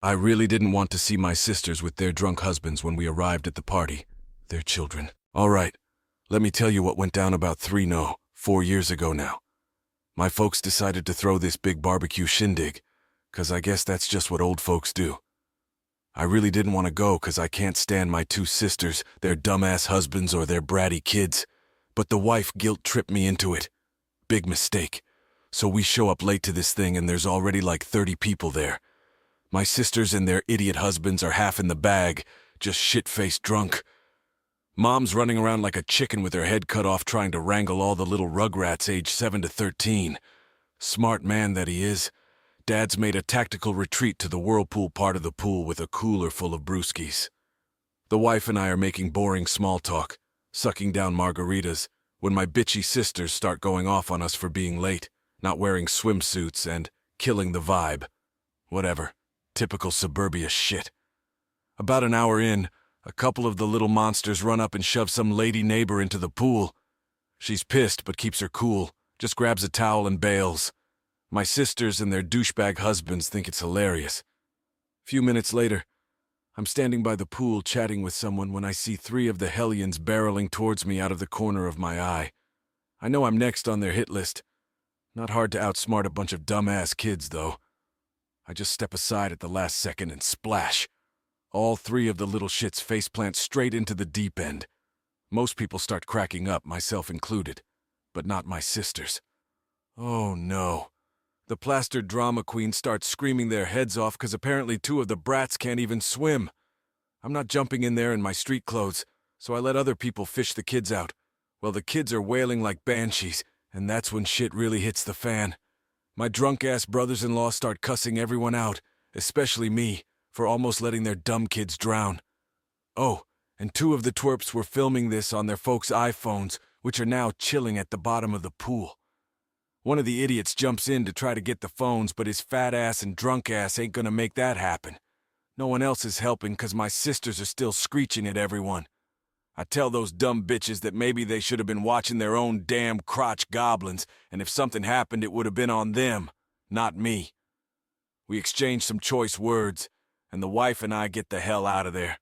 I really didn't want to see my sisters with their drunk husbands when we arrived at the party. Their children. All right, let me tell you what went down about 4 years ago now. My folks decided to throw this big barbecue shindig, 'cause I guess that's just what old folks do. I really didn't want to go 'cause I can't stand my two sisters, their dumbass husbands, or their bratty kids. But the wife guilt-tripped me into it. Big mistake. So we show up late to this thing and there's already like 30 people there. My sisters and their idiot husbands are half in the bag, just shit-faced drunk. Mom's running around like a chicken with her head cut off trying to wrangle all the little rugrats aged 7 to 13. Smart man that he is. Dad's made a tactical retreat to the whirlpool part of the pool with a cooler full of brewskis. The wife and I are making boring small talk, sucking down margaritas, when my bitchy sisters start going off on us for being late, not wearing swimsuits, and killing the vibe. Whatever. Typical suburbia shit. About an hour in, a couple of the little monsters run up and shove some lady neighbor into the pool. She's pissed but keeps her cool, just grabs a towel and bails. My sisters and their douchebag husbands think it's hilarious. Few minutes later, I'm standing by the pool chatting with someone when I see 3 of the hellions barreling towards me out of the corner of my eye. I know I'm next on their hit list. Not hard to outsmart a bunch of dumbass kids, though. I just step aside at the last second and splash. All 3 of the little shits faceplant straight into the deep end. Most people start cracking up, myself included. But not my sisters. Oh no. The plastered drama queens start screaming their heads off because apparently 2 of the brats can't even swim. I'm not jumping in there in my street clothes, so I let other people fish the kids out. Well, the kids are wailing like banshees, and that's when shit really hits the fan. My drunk-ass brothers-in-law start cussing everyone out, especially me, for almost letting their dumb kids drown. Oh, and 2 of the twerps were filming this on their folks' iPhones, which are now chilling at the bottom of the pool. One of the idiots jumps in to try to get the phones, but his fat ass and drunk ass ain't gonna make that happen. No one else is helping 'cause my sisters are still screeching at everyone. I tell those dumb bitches that maybe they should have been watching their own damn crotch goblins, and if something happened it would have been on them, not me. We exchange some choice words, and the wife and I get the hell out of there.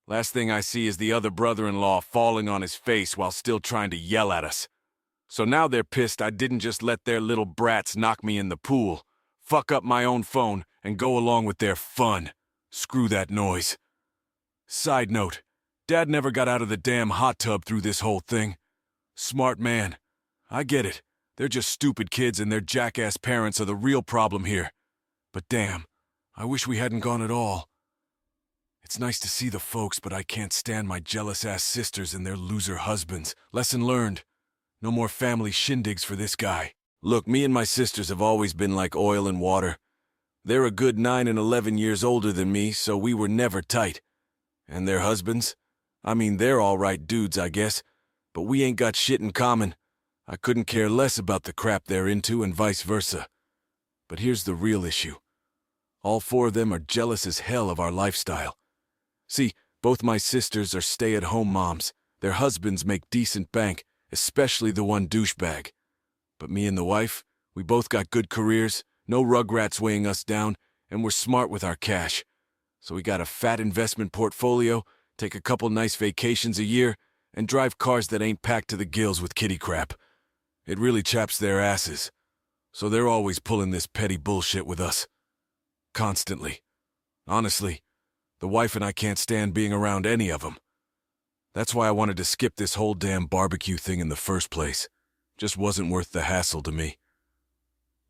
Last thing I see is the other brother-in-law falling on his face while still trying to yell at us. So now they're pissed I didn't just let their little brats knock me in the pool, fuck up my own phone, and go along with their fun. Screw that noise. Side note, Dad never got out of the damn hot tub through this whole thing. Smart man. I get it. They're just stupid kids and their jackass parents are the real problem here. But damn, I wish we hadn't gone at all. It's nice to see the folks, but I can't stand my jealous-ass sisters and their loser husbands. Lesson learned. No more family shindigs for this guy. Look, me and my sisters have always been like oil and water. They're a good 9 and 11 years older than me, so we were never tight. And their husbands? I mean, they're all right dudes, I guess, but we ain't got shit in common. I couldn't care less about the crap they're into and vice versa. But here's the real issue. All 4 of them are jealous as hell of our lifestyle. See, both my sisters are stay-at-home moms. Their husbands make decent bank, especially the one douchebag. But me and the wife, we both got good careers, no rugrats weighing us down, and we're smart with our cash. So we got a fat investment portfolio, take a couple nice vacations a year, and drive cars that ain't packed to the gills with kitty crap. It really chaps their asses. So they're always pulling this petty bullshit with us. Constantly. Honestly, the wife and I can't stand being around any of them. That's why I wanted to skip this whole damn barbecue thing in the first place. Just wasn't worth the hassle to me.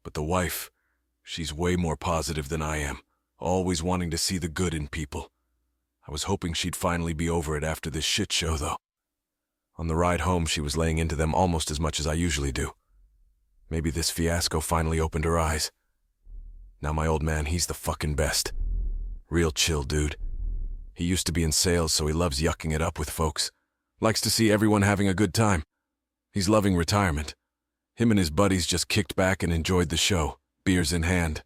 But the wife, she's way more positive than I am, always wanting to see the good in people. I was hoping she'd finally be over it after this shit show, though. On the ride home, she was laying into them almost as much as I usually do. Maybe this fiasco finally opened her eyes. Now my old man, he's the fucking best. Real chill dude. He used to be in sales, so he loves yucking it up with folks. Likes to see everyone having a good time. He's loving retirement. Him and his buddies just kicked back and enjoyed the show, beers in hand.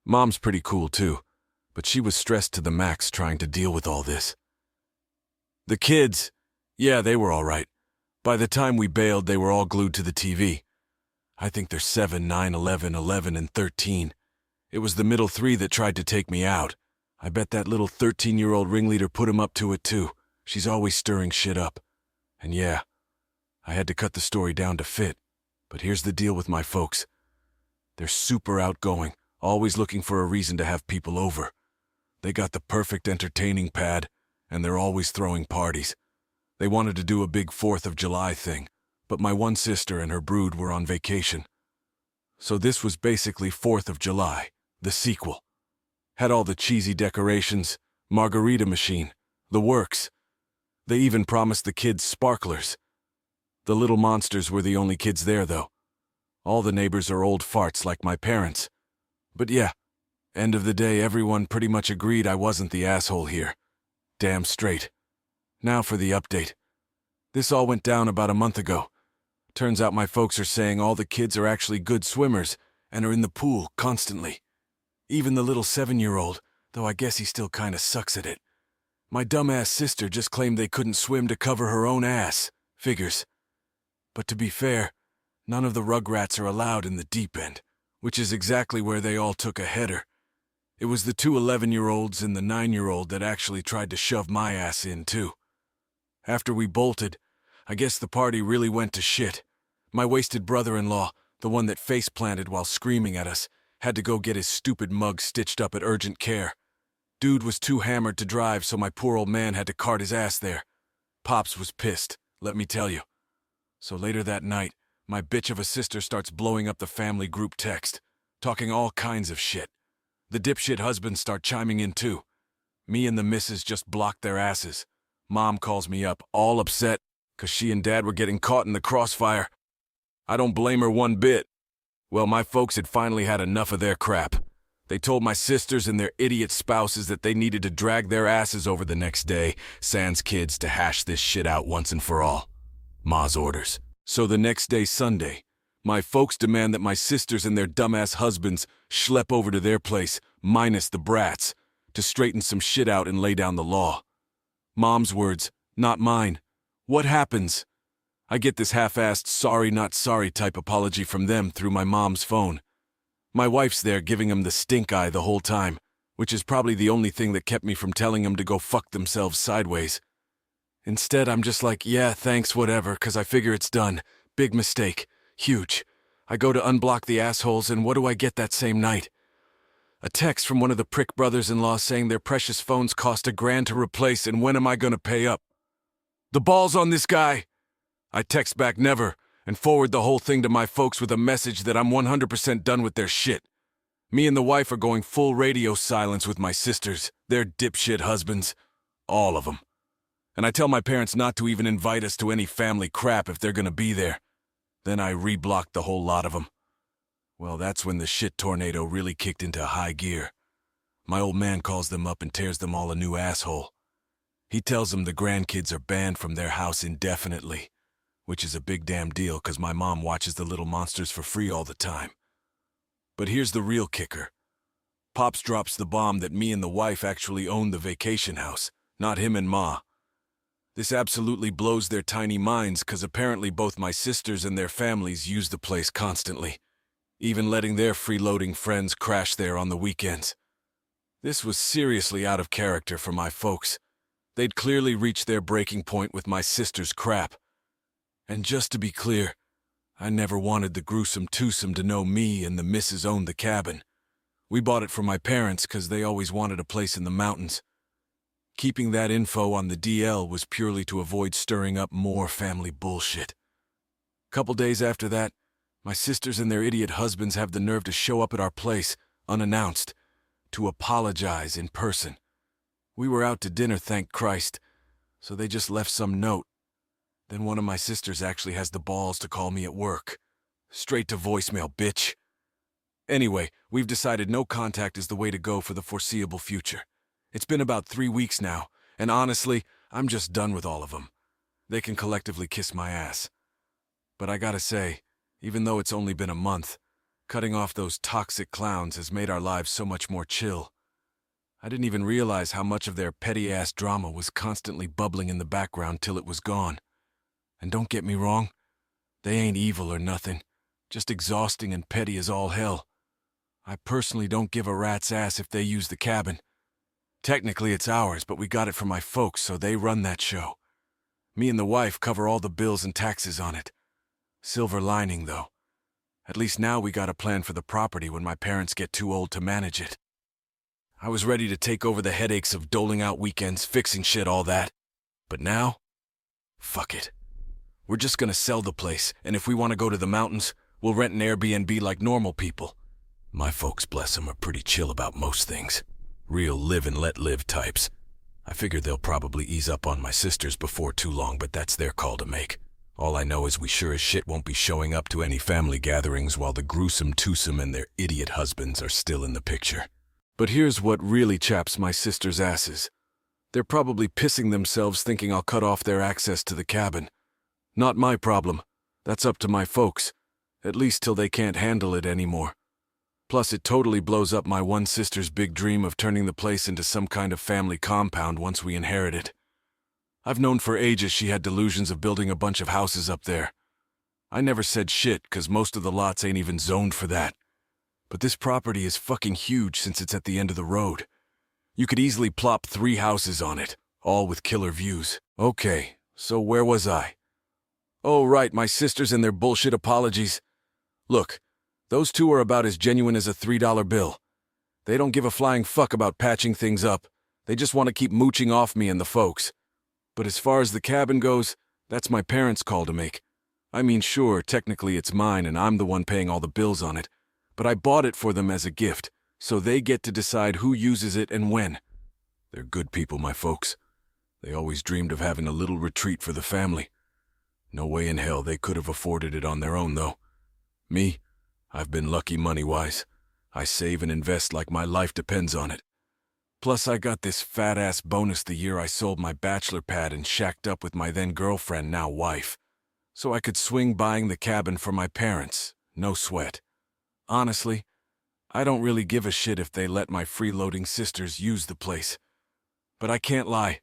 Mom's pretty cool too, but she was stressed to the max trying to deal with all this. The kids, yeah, they were all right. By the time we bailed, they were all glued to the TV. I think they're 7, 9, 11, 11, and 13. It was the middle three that tried to take me out. I bet that little 13-year-old ringleader put him up to it too. She's always stirring shit up. And yeah, I had to cut the story down to fit. But here's the deal with my folks. They're super outgoing, always looking for a reason to have people over. They got the perfect entertaining pad, and they're always throwing parties. They wanted to do a big 4th of July thing, but my one sister and her brood were on vacation. So this was basically 4th of July, the sequel. Had all the cheesy decorations, margarita machine, the works. They even promised the kids sparklers. The little monsters were the only kids there, though. All the neighbors are old farts like my parents. But yeah, end of the day, everyone pretty much agreed I wasn't the asshole here. Damn straight. Now for the update. This all went down about a month ago. Turns out my folks are saying all the kids are actually good swimmers and are in the pool constantly. Even the little 7-year-old, though I guess he still kinda sucks at it. My dumbass sister just claimed they couldn't swim to cover her own ass. Figures. But to be fair, none of the rugrats are allowed in the deep end, which is exactly where they all took a header. It was the 2 11-year-olds and the 9-year-old that actually tried to shove my ass in, too. After we bolted, I guess the party really went to shit. My wasted brother-in-law, the one that face-planted while screaming at us, had to go get his stupid mug stitched up at urgent care. Dude was too hammered to drive, so my poor old man had to cart his ass there. Pops was pissed, let me tell you. So later that night, my bitch of a sister starts blowing up the family group text, talking all kinds of shit. The dipshit husbands start chiming in too. Me and the missus just blocked their asses. Mom calls me up, all upset, 'cause she and Dad were getting caught in the crossfire. I don't blame her one bit. Well, my folks had finally had enough of their crap. They told my sisters and their idiot spouses that they needed to drag their asses over the next day, sans kids, to hash this shit out once and for all. Ma's orders. So the next day, Sunday, my folks demand that my sisters and their dumbass husbands schlep over to their place, minus the brats, to straighten some shit out and lay down the law. Mom's words, not mine. What happens? I get this half-assed sorry not sorry type apology from them through my mom's phone. My wife's there giving them the stink eye the whole time, which is probably the only thing that kept me from telling them to go fuck themselves sideways. Instead, I'm just like, yeah, thanks, whatever, 'cause I figure it's done. Big mistake. Huge. I go to unblock the assholes, and what do I get that same night? A text from one of the prick brothers-in-law saying their precious phones cost $1,000 to replace, and when am I gonna pay up? The ball's on this guy! I text back never, and forward the whole thing to my folks with a message that I'm 100% done with their shit. Me and the wife are going full radio silence with my sisters, their dipshit husbands. All of them. And I tell my parents not to even invite us to any family crap if they're gonna be there. Then I reblocked the whole lot of them. Well, that's when the shit tornado really kicked into high gear. My old man calls them up and tears them all a new asshole. He tells them the grandkids are banned from their house indefinitely, which is a big damn deal 'cause my mom watches the little monsters for free all the time. But here's the real kicker. Pops drops the bomb that me and the wife actually own the vacation house, not him and Ma. This absolutely blows their tiny minds 'cause apparently both my sisters and their families use the place constantly, even letting their freeloading friends crash there on the weekends. This was seriously out of character for my folks. They'd clearly reached their breaking point with my sister's crap. And just to be clear, I never wanted the gruesome twosome to know me and the missus owned the cabin. We bought it for my parents 'cause they always wanted a place in the mountains. Keeping that info on the DL was purely to avoid stirring up more family bullshit. Couple days after that, my sisters and their idiot husbands have the nerve to show up at our place, unannounced, to apologize in person. We were out to dinner, thank Christ, so they just left some note. Then one of my sisters actually has the balls to call me at work. Straight to voicemail, bitch. Anyway, we've decided no contact is the way to go for the foreseeable future. It's been about 3 weeks now, and honestly, I'm just done with all of them. They can collectively kiss my ass. But I gotta say, even though it's only been a month, cutting off those toxic clowns has made our lives so much more chill. I didn't even realize how much of their petty-ass drama was constantly bubbling in the background till it was gone. And don't get me wrong, they ain't evil or nothing, just exhausting and petty as all hell. I personally don't give a rat's ass if they use the cabin. Technically it's ours, but we got it from my folks, so they run that show. Me and the wife cover all the bills and taxes on it. Silver lining, though. At least now we got a plan for the property when my parents get too old to manage it. I was ready to take over the headaches of doling out weekends, fixing shit, all that. But now? Fuck it. We're just gonna sell the place, and if we want to go to the mountains, we'll rent an Airbnb like normal people. My folks, bless them, are pretty chill about most things. Real live and let live types. I figured they'll probably ease up on my sisters before too long, but that's their call to make. All I know is we sure as shit won't be showing up to any family gatherings while the gruesome twosome and their idiot husbands are still in the picture. But here's what really chaps my sisters' asses. They're probably pissing themselves thinking I'll cut off their access to the cabin. Not my problem. That's up to my folks. At least till they can't handle it anymore. Plus, it totally blows up my one sister's big dream of turning the place into some kind of family compound once we inherit it. I've known for ages she had delusions of building a bunch of houses up there. I never said shit, 'cause most of the lots ain't even zoned for that. But this property is fucking huge since it's at the end of the road. You could easily plop 3 houses on it, all with killer views. Okay, so where was I? Oh, right, my sisters and their bullshit apologies. Look, those two are about as genuine as a $3 bill. They don't give a flying fuck about patching things up. They just want to keep mooching off me and the folks. But as far as the cabin goes, that's my parents' call to make. I mean, sure, technically it's mine and I'm the one paying all the bills on it, but I bought it for them as a gift, so they get to decide who uses it and when. They're good people, my folks. They always dreamed of having a little retreat for the family. No way in hell they could have afforded it on their own, though. Me, I've been lucky money-wise. I save and invest like my life depends on it. Plus, I got this fat-ass bonus the year I sold my bachelor pad and shacked up with my then-girlfriend, now wife. So I could swing buying the cabin for my parents. No sweat. Honestly, I don't really give a shit if they let my freeloading sisters use the place. But I can't lie.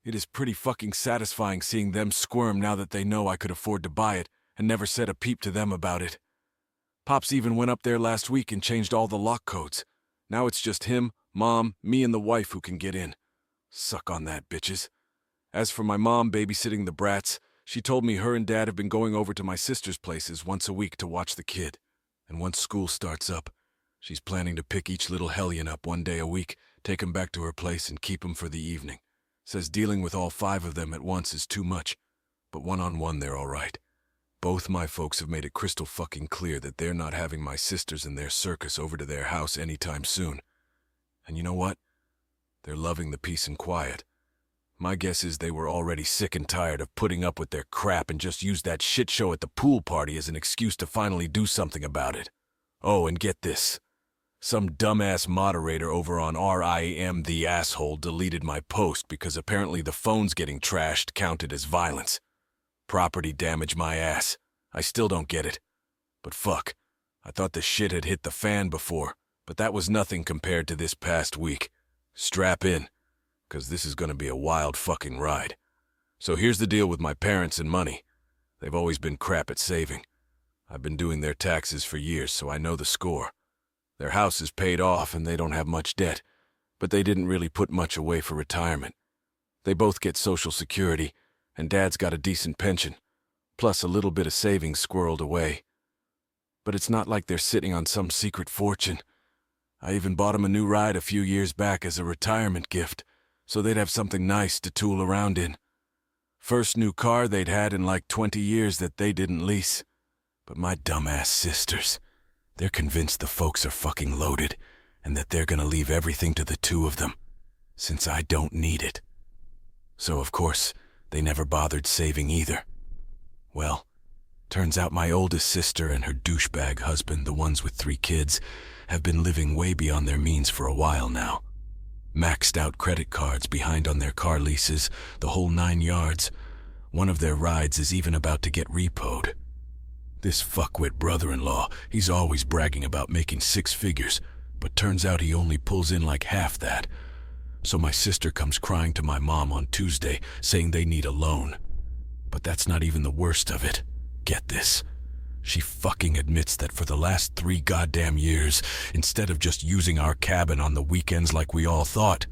It is pretty fucking satisfying seeing them squirm now that they know I could afford to buy it and never said a peep to them about it. Pops even went up there last week and changed all the lock codes. Now it's just him, Mom, me, and the wife who can get in. Suck on that, bitches. As for my mom babysitting the brats, she told me her and Dad have been going over to my sister's places once a week to watch the kid. And once school starts up, she's planning to pick each little hellion up one day a week, take 'em back to her place and keep 'em for the evening. Says dealing with all 5 of them at once is too much, but one-on-one they're all right. Both my folks have made it crystal fucking clear that they're not having my sisters and their circus over to their house anytime soon. And you know what? They're loving the peace and quiet. My guess is they were already sick and tired of putting up with their crap and just used that shit show at the pool party as an excuse to finally do something about it. Oh, and get this. Some dumbass moderator over on RIM the asshole deleted my post because apparently the phones getting trashed counted as violence. Property damage my ass. I still don't get it. But fuck, I thought the shit had hit the fan before, but that was nothing compared to this past week. Strap in, 'cause this is gonna be a wild fucking ride. So here's the deal with my parents and money. They've always been crap at saving. I've been doing their taxes for years, so I know the score. Their house is paid off and they don't have much debt, but they didn't really put much away for retirement. They both get Social Security, and Dad's got a decent pension, plus a little bit of savings squirreled away. But it's not like they're sitting on some secret fortune. I even bought them a new ride a few years back as a retirement gift, so they'd have something nice to tool around in. First new car they'd had in like 20 years that they didn't lease. But my dumbass sisters, they're convinced the folks are fucking loaded and that they're gonna leave everything to the 2 of them, since I don't need it. So of course, they never bothered saving either. Well, turns out my oldest sister and her douchebag husband, the ones with 3 kids, have been living way beyond their means for a while now. Maxed out credit cards behind on their car leases, the whole 9 yards. One of their rides is even about to get repoed. This fuckwit brother-in-law, he's always bragging about making 6 figures, but turns out he only pulls in like half that. So my sister comes crying to my mom on Tuesday, saying they need a loan. But that's not even the worst of it. Get this. She fucking admits that for the last 3 goddamn years, instead of just using our cabin on the weekends like we all thought,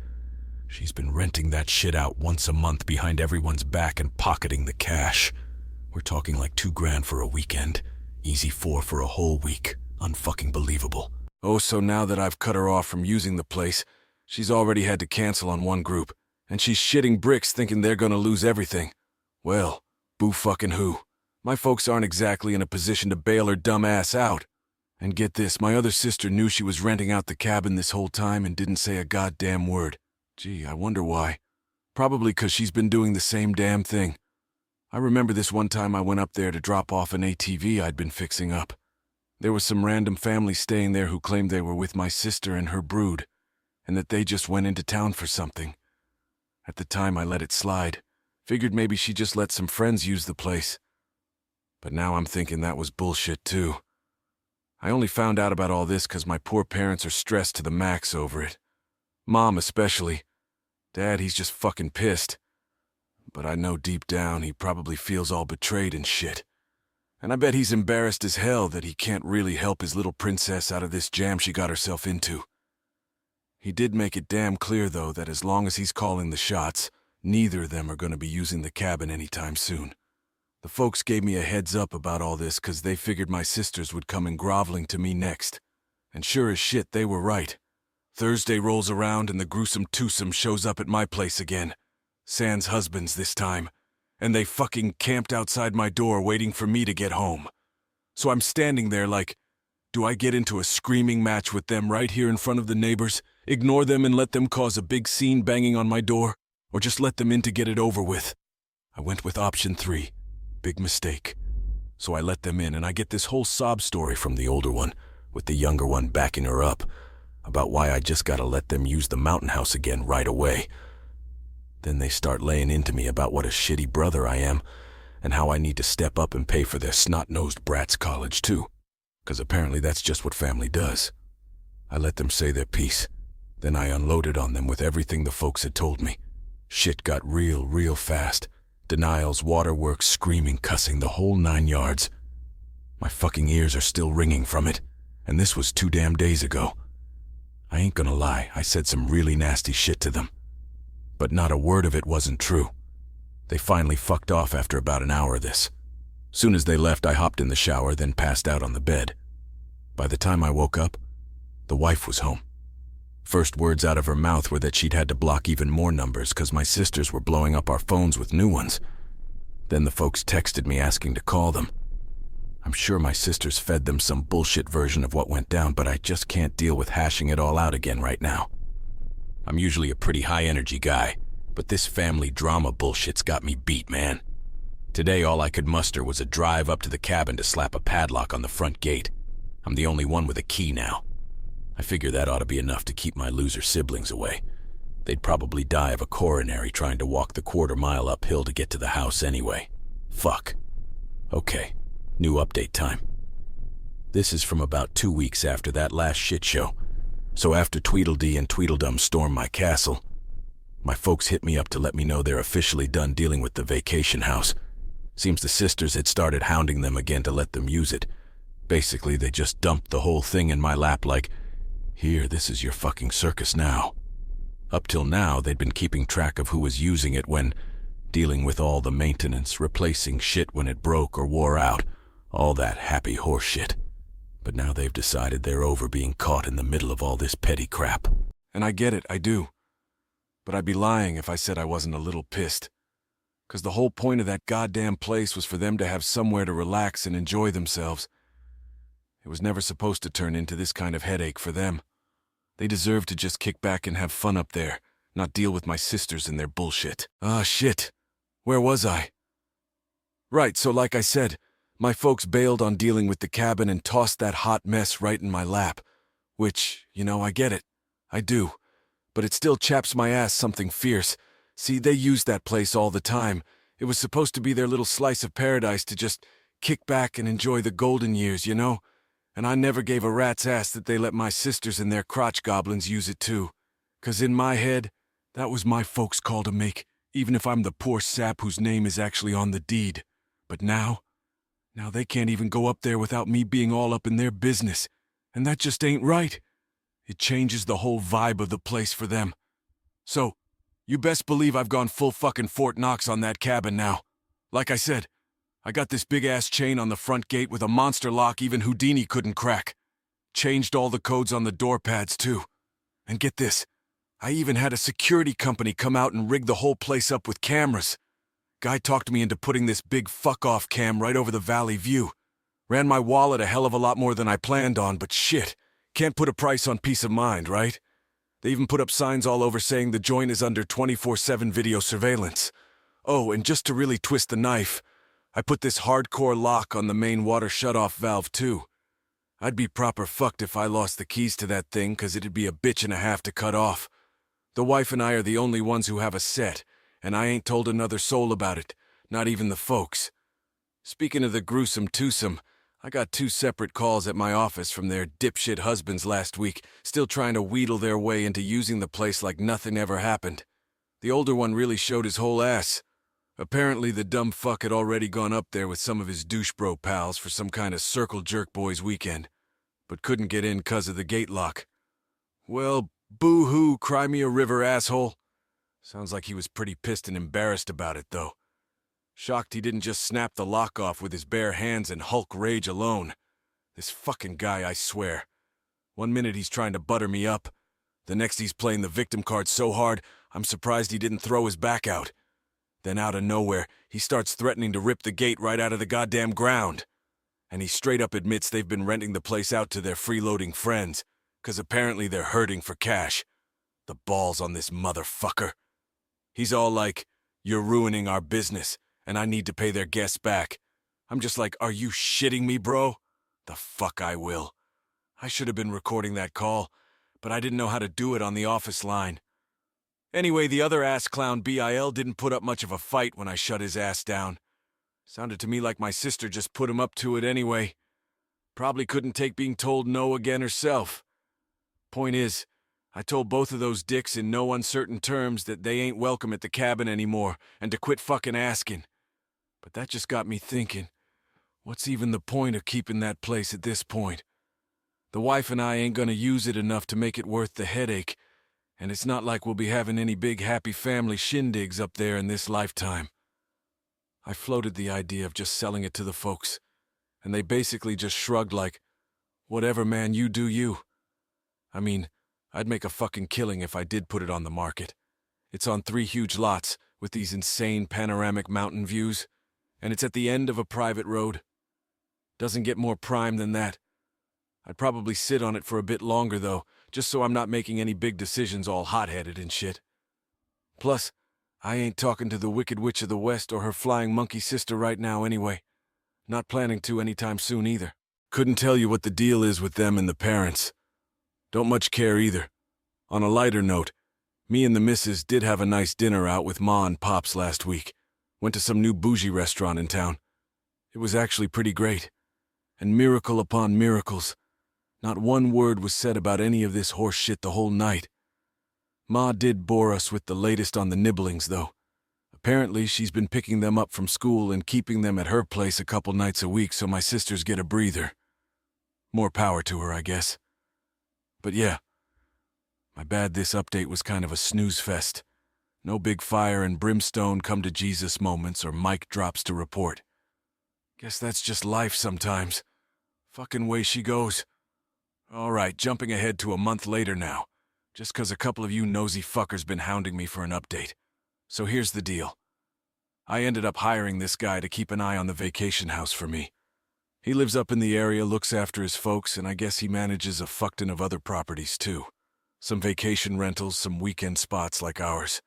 she's been renting that shit out once a month behind everyone's back and pocketing the cash. We're talking like $2,000 for a weekend. Easy 4 for a whole week. Unfucking believable. Oh, so now that I've cut her off from using the place, she's already had to cancel on one group, and she's shitting bricks thinking they're gonna lose everything. Well, boo fucking who. My folks aren't exactly in a position to bail her dumb ass out. And get this, my other sister knew she was renting out the cabin this whole time and didn't say a goddamn word. Gee, I wonder why. Probably 'cause she's been doing the same damn thing. I remember this one time I went up there to drop off an ATV I'd been fixing up. There was some random family staying there who claimed they were with my sister and her brood, and that they just went into town for something. At the time I let it slide. Figured maybe she just let some friends use the place. But now I'm thinking that was bullshit too. I only found out about all this 'cause my poor parents are stressed to the max over it. Mom especially. Dad, he's just fucking pissed. But I know deep down he probably feels all betrayed and shit. And I bet he's embarrassed as hell that he can't really help his little princess out of this jam she got herself into. He did make it damn clear, though, that as long as he's calling the shots, neither of them are going to be using the cabin anytime soon. The folks gave me a heads up about all this 'cause they figured my sisters would come in groveling to me next. And sure as shit, they were right. Thursday rolls around and the gruesome twosome shows up at my place again. Sans husbands this time. And they fucking camped outside my door waiting for me to get home. So I'm standing there like, do I get into a screaming match with them right here in front of the neighbors, ignore them and let them cause a big scene banging on my door, or just let them in to get it over with? I went with option 3. Big mistake. So I let them in, and I get this whole sob story from the older one, with the younger one backing her up, about why I just gotta let them use the mountain house again right away. Then they start laying into me about what a shitty brother I am, and how I need to step up and pay for their snot-nosed brats' college too, 'cause apparently that's just what family does. I let them say their piece, then I unloaded on them with everything the folks had told me. Shit got real fast. Denials, waterworks, screaming, cussing, the whole 9 yards. My fucking ears are still ringing from it, and this was 2 damn days ago. I ain't gonna lie, I said some really nasty shit to them. But not a word of it wasn't true. They finally fucked off after about an hour of this. Soon as they left, I hopped in the shower, then passed out on the bed. By the time I woke up, the wife was home. First words out of her mouth were that she'd had to block even more numbers 'cause my sisters were blowing up our phones with new ones. Then the folks texted me asking to call them. I'm sure my sisters fed them some bullshit version of what went down, but I just can't deal with hashing it all out again right now. I'm usually a pretty high-energy guy, but this family drama bullshit's got me beat, man. Today all I could muster was a drive up to the cabin to slap a padlock on the front gate. I'm the only one with a key now. I figure that ought to be enough to keep my loser siblings away. They'd probably die of a coronary trying to walk the quarter-mile uphill to get to the house anyway. Fuck. Okay, new update time. This is from about 2 weeks after that last shit show. So after Tweedledee and Tweedledum stormed my castle, my folks hit me up to let me know they're officially done dealing with the vacation house. Seems the sisters had started hounding them again to let them use it. Basically, they just dumped the whole thing in my lap like, here, this is your fucking circus now. Up till now, they'd been keeping track of who was using it when, dealing with all the maintenance, replacing shit when it broke or wore out, all that happy horse shit. But now they've decided they're over being caught in the middle of all this petty crap. And I get it, I do. But I'd be lying if I said I wasn't a little pissed. 'Cause the whole point of that goddamn place was for them to have somewhere to relax and enjoy themselves. It was never supposed to turn into this kind of headache for them. They deserve to just kick back and have fun up there, not deal with my sisters and their bullshit. Ah, shit. Where was I? Right, so like I said, my folks bailed on dealing with the cabin and tossed that hot mess right in my lap. Which, I get it. I do. But it still chaps my ass something fierce. See, they used that place all the time. It was supposed to be their little slice of paradise to just kick back and enjoy the golden years, And I never gave a rat's ass that they let my sisters and their crotch goblins use it too. 'Cause in my head, that was my folks' call to make, even if I'm the poor sap whose name is actually on the deed. But now Now they can't even go up there without me being all up in their business, and that just ain't right. It changes the whole vibe of the place for them. So, you best believe I've gone full fucking Fort Knox on that cabin now. Like I said, I got this big-ass chain on the front gate with a monster lock even Houdini couldn't crack. Changed all the codes on the door pads, too. And get this, I even had a security company come out and rig the whole place up with cameras. Guy talked me into putting this big fuck-off cam right over the valley view. Ran my wallet a hell of a lot more than I planned on, but shit, can't put a price on peace of mind, right? They even put up signs all over saying the joint is under 24/7 video surveillance. Oh, and just to really twist the knife, I put this hardcore lock on the main water shutoff valve, too. I'd be proper fucked if I lost the keys to that thing, 'cause it'd be a bitch and a half to cut off. The wife and I are the only ones who have a set, and I ain't told another soul about it, not even the folks. Speaking of the gruesome twosome, I got 2 separate calls at my office from their dipshit husbands last week, still trying to wheedle their way into using the place like nothing ever happened. The older one really showed his whole ass. Apparently the dumb fuck had already gone up there with some of his douche bro pals for some kind of circle jerk boys weekend, but couldn't get in 'cause of the gate lock. Well, boo-hoo, cry me a river, asshole. Sounds like he was pretty pissed and embarrassed about it, though. Shocked he didn't just snap the lock off with his bare hands and Hulk rage alone. This fucking guy, I swear. One minute he's trying to butter me up. The next he's playing the victim card so hard, I'm surprised he didn't throw his back out. Then out of nowhere, he starts threatening to rip the gate right out of the goddamn ground. And he straight up admits they've been renting the place out to their freeloading friends, 'cause apparently they're hurting for cash. The balls on this motherfucker. He's all like, "You're ruining our business, and I need to pay their guests back." I'm just like, are you shitting me, bro? The fuck I will. I should have been recording that call, but I didn't know how to do it on the office line. Anyway, the other ass clown BIL didn't put up much of a fight when I shut his ass down. Sounded to me like my sister just put him up to it anyway. Probably couldn't take being told no again herself. Point is, I told both of those dicks in no uncertain terms that they ain't welcome at the cabin anymore and to quit fucking asking. But that just got me thinking, what's even the point of keeping that place at this point? The wife and I ain't gonna use it enough to make it worth the headache, and it's not like we'll be having any big happy family shindigs up there in this lifetime. I floated the idea of just selling it to the folks, and they basically just shrugged like, whatever man, you do you. I mean, I'd make a fucking killing if I did put it on the market. It's on 3 huge lots with these insane panoramic mountain views, and it's at the end of a private road. Doesn't get more prime than that. I'd probably sit on it for a bit longer, though, just so I'm not making any big decisions all hot-headed and shit. Plus, I ain't talking to the Wicked Witch of the West or her flying monkey sister right now anyway. Not planning to anytime soon either. Couldn't tell you what the deal is with them and the parents. Don't much care either. On a lighter note, me and the missus did have a nice dinner out with Ma and Pops last week. Went to some new bougie restaurant in town. It was actually pretty great. And miracle upon miracles. Not one word was said about any of this horse shit the whole night. Ma did bore us with the latest on the nibblings, though. Apparently, she's been picking them up from school and keeping them at her place a couple nights a week so my sisters get a breather. More power to her, I guess. But yeah, my bad this update was kind of a snooze fest. No big fire and brimstone come to Jesus moments or mic drops to report. Guess that's just life sometimes. Fucking way she goes. All right, jumping ahead to a month later now, just 'cause a couple of you nosy fuckers been hounding me for an update. So here's the deal. I ended up hiring this guy to keep an eye on the vacation house for me. He lives up in the area, looks after his folks, and I guess he manages a fuckton of other properties too. Some vacation rentals, some weekend spots like ours.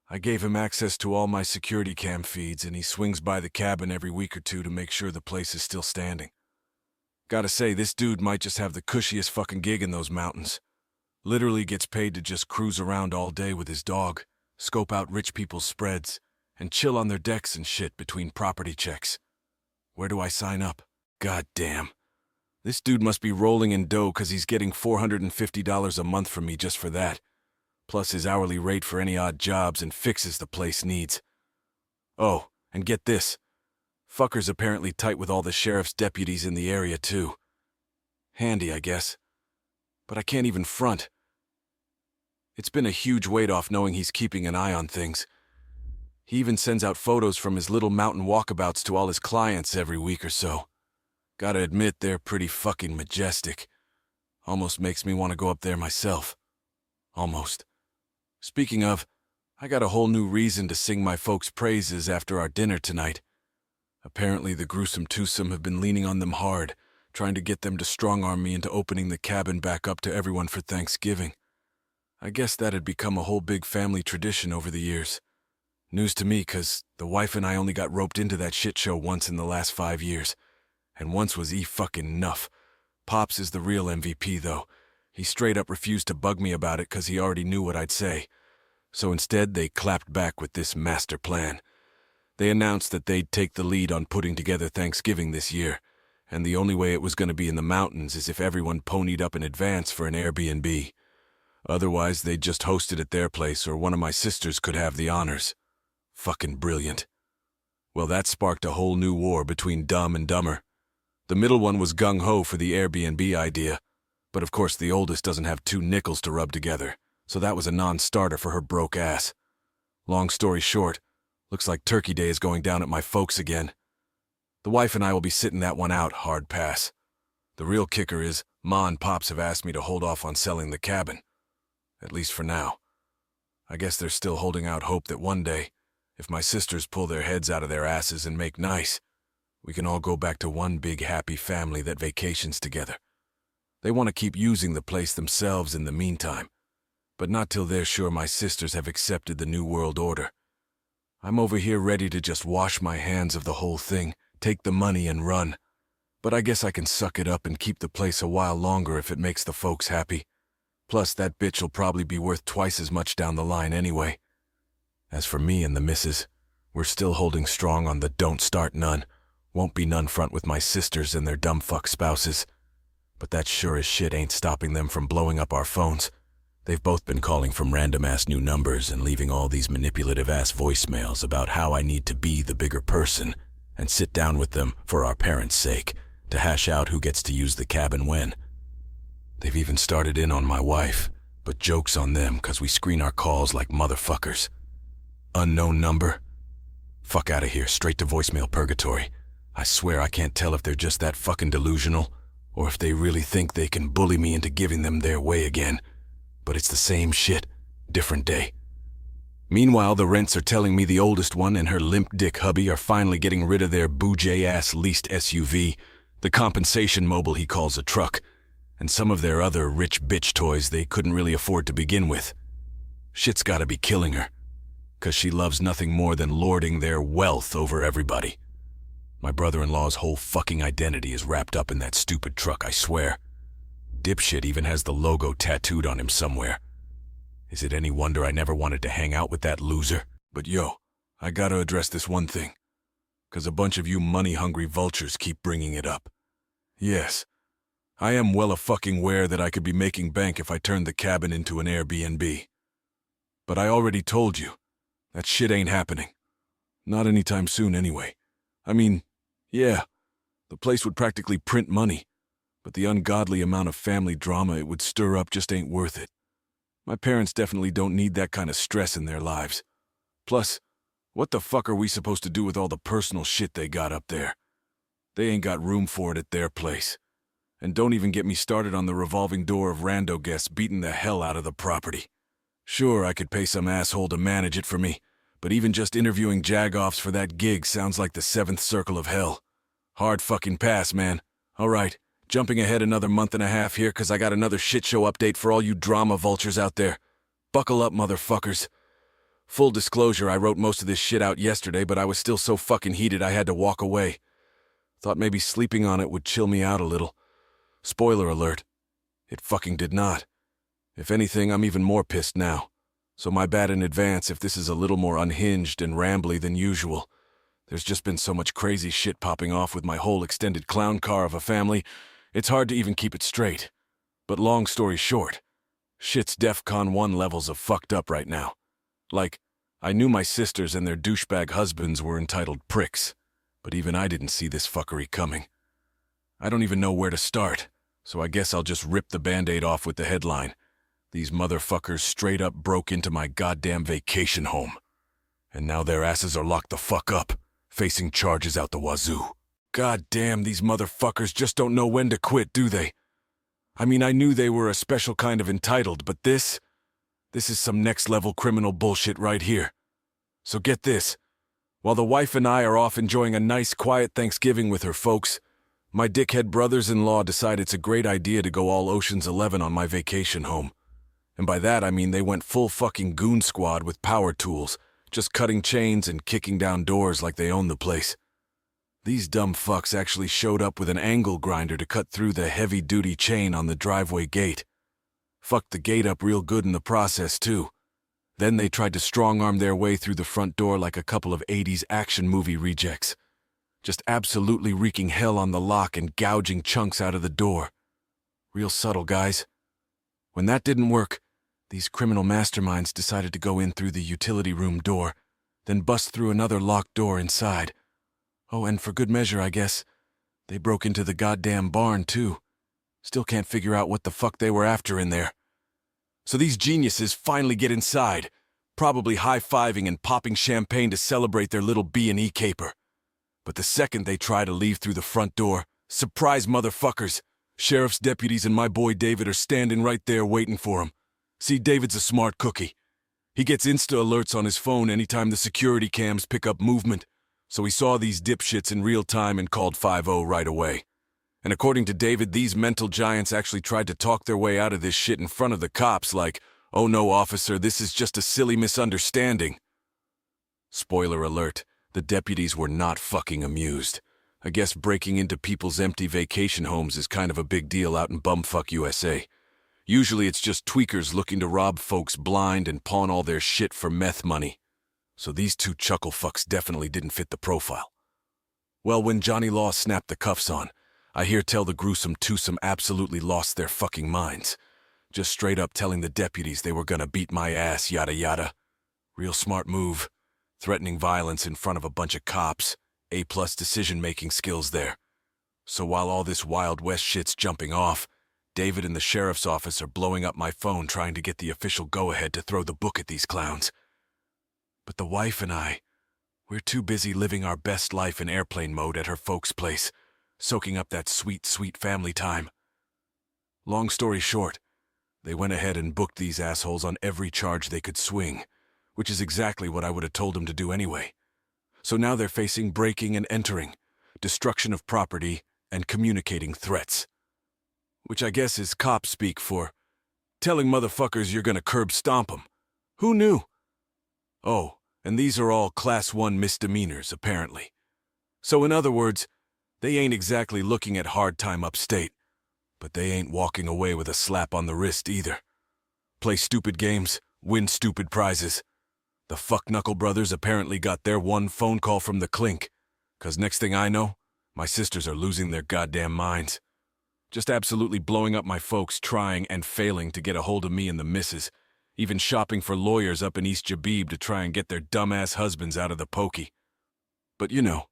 I gave him access to all my security cam feeds, and he swings by the cabin every week or two to make sure the place is still standing. Gotta say, this dude might just have the cushiest fucking gig in those mountains. Literally gets paid to just cruise around all day with his dog, scope out rich people's spreads, and chill on their decks and shit between property checks. Where do I sign up? God damn. This dude must be rolling in dough 'cause he's getting $450 a month from me just for that, plus his hourly rate for any odd jobs and fixes the place needs. Oh, and get this. Fucker's apparently tight with all the sheriff's deputies in the area, too. Handy, I guess. But I can't even front. It's been a huge weight off knowing he's keeping an eye on things. He even sends out photos from his little mountain walkabouts to all his clients every week or so. Gotta admit, they're pretty fucking majestic. Almost makes me want to go up there myself. Almost. Speaking of, I got a whole new reason to sing my folks' praises after our dinner tonight. Apparently the gruesome twosome have been leaning on them hard, trying to get them to strong-arm me into opening the cabin back up to everyone for Thanksgiving. I guess that had become a whole big family tradition over the years. News to me, 'cause the wife and I only got roped into that shit show once in the last 5 years. And once was fucking enough. Pops is the real MVP, though. He straight up refused to bug me about it 'cause he already knew what I'd say. So instead, they clapped back with this master plan. They announced that they'd take the lead on putting together Thanksgiving this year, and the only way it was going to be in the mountains is if everyone ponied up in advance for an Airbnb. Otherwise, they'd just host it at their place, or one of my sisters could have the honors. Fucking brilliant. Well, that sparked a whole new war between Dumb and Dumber. The middle one was gung-ho for the Airbnb idea, but of course the oldest doesn't have 2 nickels to rub together, so that was a non-starter for her broke ass. Long story short, looks like Turkey Day is going down at my folks again. The wife and I will be sitting that one out, hard pass. The real kicker is, Ma and Pops have asked me to hold off on selling the cabin. At least for now. I guess they're still holding out hope that one day, if my sisters pull their heads out of their asses and make nice, we can all go back to one big happy family that vacations together. They want to keep using the place themselves in the meantime, but not till they're sure my sisters have accepted the New World Order. I'm over here ready to just wash my hands of the whole thing, take the money and run. But I guess I can suck it up and keep the place a while longer if it makes the folks happy. Plus, that bitch will probably be worth twice as much down the line anyway. As for me and the missus, we're still holding strong on the don't start none, won't be none front with my sisters and their dumb fuck spouses. But that sure as shit ain't stopping them from blowing up our phones. They've both been calling from random-ass new numbers and leaving all these manipulative-ass voicemails about how I need to be the bigger person and sit down with them for our parents' sake to hash out who gets to use the cabin when. They've even started in on my wife, but joke's on them 'cause we screen our calls like motherfuckers. Unknown number? Fuck out of here, straight to voicemail purgatory. I swear I can't tell if they're just that fucking delusional or if they really think they can bully me into giving them their way again. But it's the same shit, different day. Meanwhile, the rents are telling me the oldest one and her limp dick hubby are finally getting rid of their boojay-ass leased SUV, the compensation mobile he calls a truck, and some of their other rich bitch toys they couldn't really afford to begin with. Shit's gotta be killing her, 'cause she loves nothing more than lording their wealth over everybody. My brother-in-law's whole fucking identity is wrapped up in that stupid truck, I swear. Dipshit even has the logo tattooed on him somewhere. Is it any wonder I never wanted to hang out with that loser? But yo, I gotta address this one thing, 'cause a bunch of you money-hungry vultures keep bringing it up. Yes, I am well fucking aware that I could be making bank if I turned the cabin into an Airbnb. But I already told you, that shit ain't happening. Not anytime soon anyway. I mean, yeah, the place would practically print money, but the ungodly amount of family drama it would stir up just ain't worth it. My parents definitely don't need that kind of stress in their lives. Plus, what the fuck are we supposed to do with all the personal shit they got up there? They ain't got room for it at their place. And don't even get me started on the revolving door of rando guests beating the hell out of the property. Sure, I could pay some asshole to manage it for me, but even just interviewing jagoffs for that gig sounds like the 7th circle of hell. Hard fucking pass, man. All right, jumping ahead another month and a half here 'cause I got another shit show update for all you drama vultures out there. Buckle up, motherfuckers. Full disclosure, I wrote most of this shit out yesterday, but I was still so fucking heated I had to walk away. Thought maybe sleeping on it would chill me out a little. Spoiler alert, it fucking did not. If anything, I'm even more pissed now. So my bad in advance if this is a little more unhinged and rambly than usual. There's just been so much crazy shit popping off with my whole extended clown car of a family, it's hard to even keep it straight. But long story short, shit's DEFCON 1 levels of fucked up right now. Like, I knew my sisters and their douchebag husbands were entitled pricks, But even I didn't see this fuckery coming. I don't even know where to start, so I guess I'll just rip the Band-Aid off with the headline. These motherfuckers straight up broke into my goddamn vacation home. And now their asses are locked the fuck up, facing charges out the wazoo. God damn, these motherfuckers just don't know when to quit, do they? I mean, I knew they were a special kind of entitled, but this is some next-level criminal bullshit right here. So get this. While the wife and I are off enjoying a nice, quiet Thanksgiving with her folks, my dickhead brothers-in-law decide it's a great idea to go all Ocean's 11 on my vacation home. And by that I mean they went full fucking goon squad with power tools, just cutting chains and kicking down doors like they own the place. These dumb fucks actually showed up with an angle grinder to cut through the heavy-duty chain on the driveway gate. Fucked the gate up real good in the process, too. Then they tried to strong-arm their way through the front door like a couple of 80s action movie rejects. Just absolutely wreaking hell on the lock and gouging chunks out of the door. Real subtle, guys. When that didn't work, these criminal masterminds decided to go in through the utility room door, then bust through another locked door inside. Oh, and for good measure, I guess, they broke into the goddamn barn, too. Still can't figure out what the fuck they were after in there. So these geniuses finally get inside, probably high-fiving and popping champagne to celebrate their little B&E caper. But the second they try to leave through the front door, surprise motherfuckers, sheriff's deputies and my boy David are standing right there waiting for them. See, David's a smart cookie. He gets Insta-alerts on his phone anytime the security cams pick up movement, so he saw these dipshits in real time and called 5-0 right away. And according to David, these mental giants actually tried to talk their way out of this shit in front of the cops like, "Oh no, officer, this is just a silly misunderstanding." Spoiler alert, the deputies were not fucking amused. I guess breaking into people's empty vacation homes is kind of a big deal out in bumfuck USA. Usually it's just tweakers looking to rob folks blind and pawn all their shit for meth money. So these two chuckle fucks definitely didn't fit the profile. Well, when Johnny Law snapped the cuffs on, I hear tell the gruesome twosome absolutely lost their fucking minds. Just straight up telling the deputies they were gonna beat my ass, yada yada. Real smart move. Threatening violence in front of a bunch of cops. A+ decision-making skills there. So while all this Wild West shit's jumping off, David and the sheriff's office are blowing up my phone trying to get the official go-ahead to throw the book at these clowns. But the wife and I, we're too busy living our best life in airplane mode at her folks' place, soaking up that sweet, sweet family time. Long story short, they went ahead and booked these assholes on every charge they could swing, which is exactly what I would have told them to do anyway. So now they're facing breaking and entering, destruction of property, and communicating threats. Which I guess is cop speak for telling motherfuckers you're gonna curb stomp 'em. Who knew? Oh, and these are all Class 1 misdemeanors, apparently. So in other words, they ain't exactly looking at hard time upstate, but they ain't walking away with a slap on the wrist either. Play stupid games, win stupid prizes. The fuck Knuckle Brothers apparently got their one phone call from the clink, 'cause next thing I know, my sisters are losing their goddamn minds. Just absolutely blowing up my folks trying and failing to get a hold of me and the missus, even shopping for lawyers up in East Jabib to try and get their dumbass husbands out of the pokey. But you know,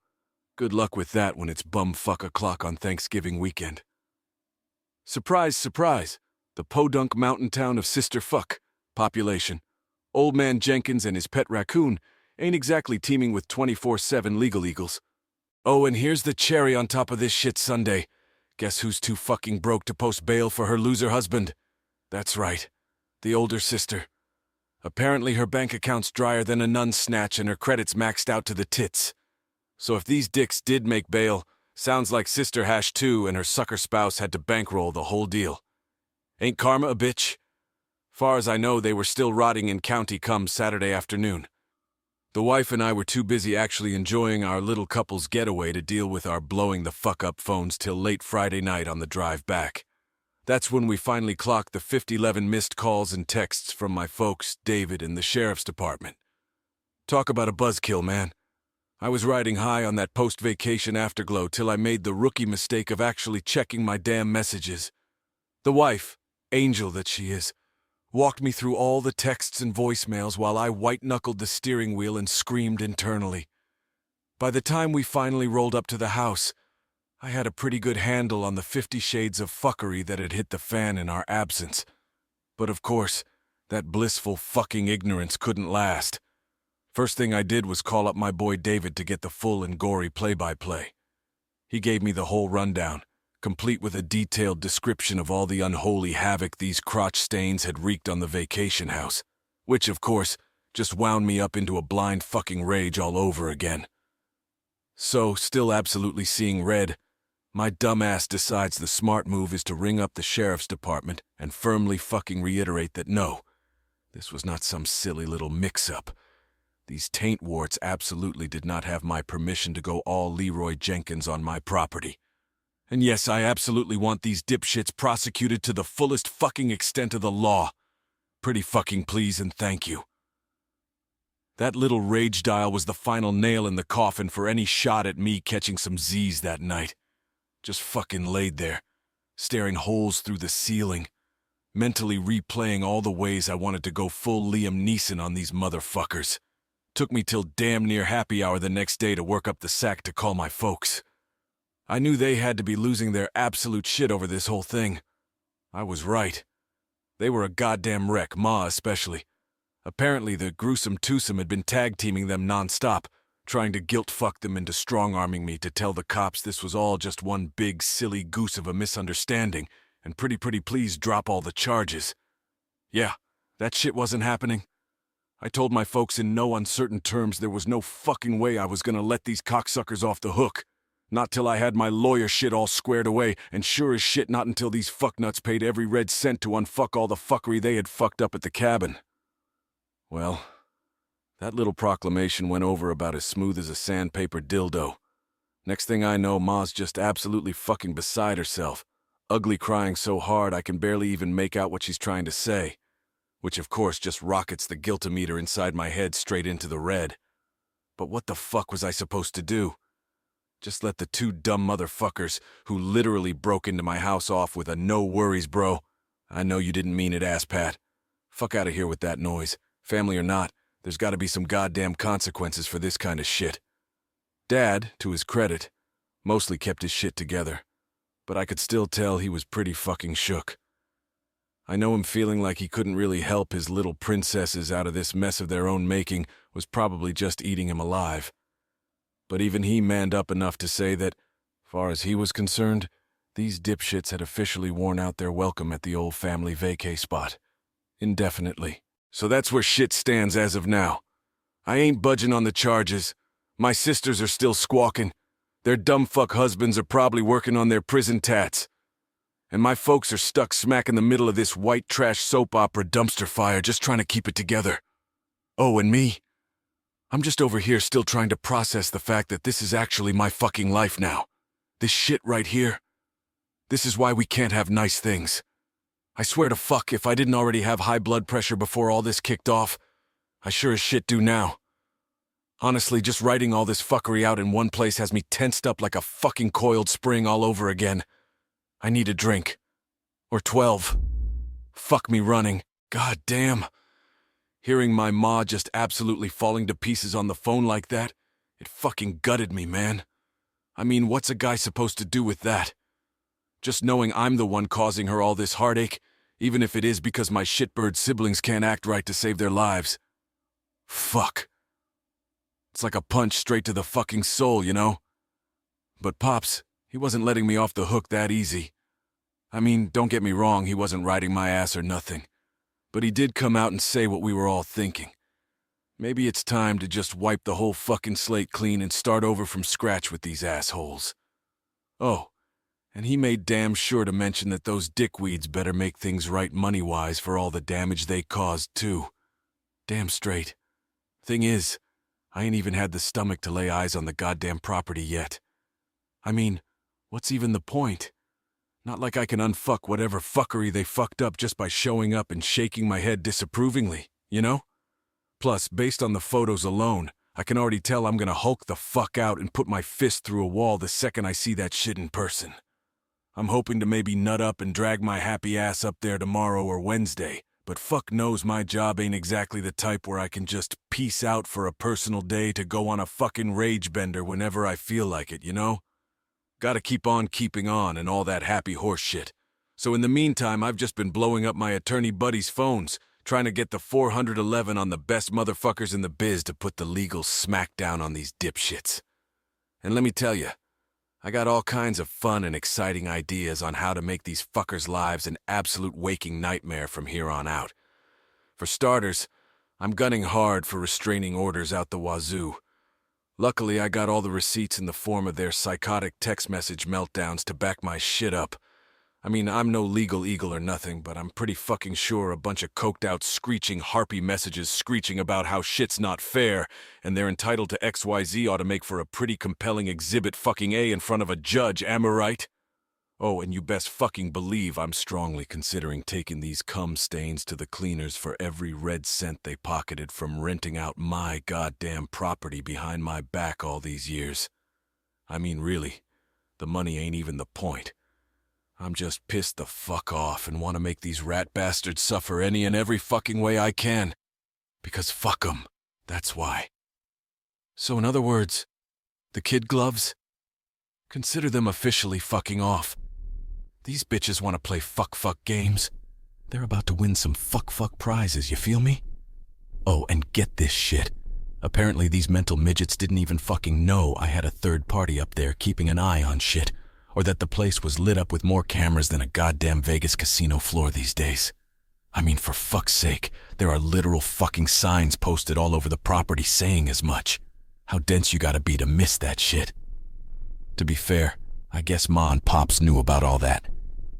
good luck with that when it's bumfuck o'clock on Thanksgiving weekend. Surprise, surprise, the podunk mountain town of Sister Fuck, population. Old Man Jenkins and his pet raccoon ain't exactly teeming with 24/7 legal eagles. Oh, and here's the cherry on top of this shit Sunday. Guess who's too fucking broke to post bail for her loser husband? That's right, the older sister. Apparently her bank account's drier than a nun's snatch and her credit's maxed out to the tits. So if these dicks did make bail, sounds like Sister Hash 2 and her sucker spouse had to bankroll the whole deal. Ain't karma a bitch? Far as I know, they were still rotting in county come Saturday afternoon. The wife and I were too busy actually enjoying our little couple's getaway to deal with our blowing the fuck up phones till late Friday night on the drive back. That's when we finally clocked the 5011 missed calls and texts from my folks, David, and the sheriff's department. Talk about a buzzkill, man. I was riding high on that post-vacation afterglow till I made the rookie mistake of actually checking my damn messages. The wife, angel that she is, walked me through all the texts and voicemails while I white-knuckled the steering wheel and screamed internally. By the time we finally rolled up to the house, I had a pretty good handle on the 50 shades of fuckery that had hit the fan in our absence. But of course, that blissful fucking ignorance couldn't last. First thing I did was call up my boy David to get the full and gory play-by-play. He gave me the whole rundown, complete with a detailed description of all the unholy havoc these crotch stains had wreaked on the vacation house, which, of course, just wound me up into a blind fucking rage all over again. So, still absolutely seeing red, my dumbass decides the smart move is to ring up the sheriff's department and firmly fucking reiterate that no, this was not some silly little mix-up. These taint warts absolutely did not have my permission to go all Leroy Jenkins on my property. And yes, I absolutely want these dipshits prosecuted to the fullest fucking extent of the law. Pretty fucking please and thank you. That little rage dial was the final nail in the coffin for any shot at me catching some Z's that night. Just fucking laid there, staring holes through the ceiling, mentally replaying all the ways I wanted to go full Liam Neeson on these motherfuckers. Took me till damn near happy hour the next day to work up the sack to call my folks. I knew they had to be losing their absolute shit over this whole thing. I was right. They were a goddamn wreck, Ma especially. Apparently the gruesome twosome had been tag-teaming them non-stop, trying to guilt-fuck them into strong-arming me to tell the cops this was all just one big silly goose of a misunderstanding, and pretty please drop all the charges. Yeah, that shit wasn't happening. I told my folks in no uncertain terms there was no fucking way I was gonna let these cocksuckers off the hook. Not till I had my lawyer shit all squared away, and sure as shit not until these fucknuts paid every red cent to unfuck all the fuckery they had fucked up at the cabin. Well, that little proclamation went over about as smooth as a sandpaper dildo. Next thing I know, Ma's just absolutely fucking beside herself, ugly crying so hard I can barely even make out what she's trying to say. Which of course just rockets the guilt-o-meter inside my head straight into the red. But what the fuck was I supposed to do? Just let the two dumb motherfuckers who literally broke into my house off with a no worries bro. I know you didn't mean it, asspat. Fuck out of here with that noise. Family or not, there's gotta be some goddamn consequences for this kind of shit. Dad, to his credit, mostly kept his shit together, but I could still tell he was pretty fucking shook. I know him feeling like he couldn't really help his little princesses out of this mess of their own making was probably just eating him alive. But even he manned up enough to say that, far as he was concerned, these dipshits had officially worn out their welcome at the old family vacay spot. Indefinitely. So that's where shit stands as of now. I ain't budging on the charges. My sisters are still squawking. Their dumb fuck husbands are probably working on their prison tats. And my folks are stuck smack in the middle of this white trash soap opera dumpster fire just trying to keep it together. Oh, and me? I'm just over here still trying to process the fact that this is actually my fucking life now. This shit right here. This is why we can't have nice things. I swear to fuck, if I didn't already have high blood pressure before all this kicked off, I sure as shit do now. Honestly, just writing all this fuckery out in one place has me tensed up like a fucking coiled spring all over again. I need a drink. Or 12. Fuck me running. God damn. Hearing my ma just absolutely falling to pieces on the phone like that, it fucking gutted me, man. I mean, what's a guy supposed to do with that? Just knowing I'm the one causing her all this heartache, even if it is because my shitbird siblings can't act right to save their lives. Fuck. It's like a punch straight to the fucking soul, you know? But Pops, he wasn't letting me off the hook that easy. I mean, don't get me wrong, he wasn't riding my ass or nothing. But he did come out and say what we were all thinking. Maybe it's time to just wipe the whole fucking slate clean and start over from scratch with these assholes. Oh, and he made damn sure to mention that those dickweeds better make things right money-wise for all the damage they caused, too. Damn straight. Thing is, I ain't even had the stomach to lay eyes on the goddamn property yet. I mean, what's even the point? Not like I can unfuck whatever fuckery they fucked up just by showing up and shaking my head disapprovingly, you know? Plus, based on the photos alone, I can already tell I'm gonna hulk the fuck out and put my fist through a wall the second I see that shit in person. I'm hoping to maybe nut up and drag my happy ass up there tomorrow or Wednesday, but fuck knows my job ain't exactly the type where I can just peace out for a personal day to go on a fucking rage bender whenever I feel like it, you know? Gotta keep on keeping on and all that happy horse shit. So in the meantime, I've just been blowing up my attorney buddies' phones, trying to get the 411 on the best motherfuckers in the biz to put the legal smack down on these dipshits. And let me tell you, I got all kinds of fun and exciting ideas on how to make these fuckers' lives an absolute waking nightmare from here on out. For starters, I'm gunning hard for restraining orders out the wazoo. Luckily, I got all the receipts in the form of their psychotic text message meltdowns to back my shit up. I mean, I'm no legal eagle or nothing, but I'm pretty fucking sure a bunch of coked-out screeching harpy messages screeching about how shit's not fair and they're entitled to XYZ ought to make for a pretty compelling exhibit fucking A in front of a judge, am I right? Oh, and you best fucking believe I'm strongly considering taking these cum stains to the cleaners for every red cent they pocketed from renting out my goddamn property behind my back all these years. I mean, really, the money ain't even the point. I'm just pissed the fuck off and want to make these rat bastards suffer any and every fucking way I can. Because fuck 'em, that's why. So in other words, the kid gloves? Consider them officially fucking off. These bitches want to play fuck games. They're about to win some fuck prizes, you feel me? Oh, and get this shit. Apparently these mental midgets didn't even fucking know I had a third party up there keeping an eye on shit, or that the place was lit up with more cameras than a goddamn Vegas casino floor these days. I mean, for fuck's sake, there are literal fucking signs posted all over the property saying as much. How dense you gotta be to miss that shit? To be fair, I guess Ma and Pops knew about all that.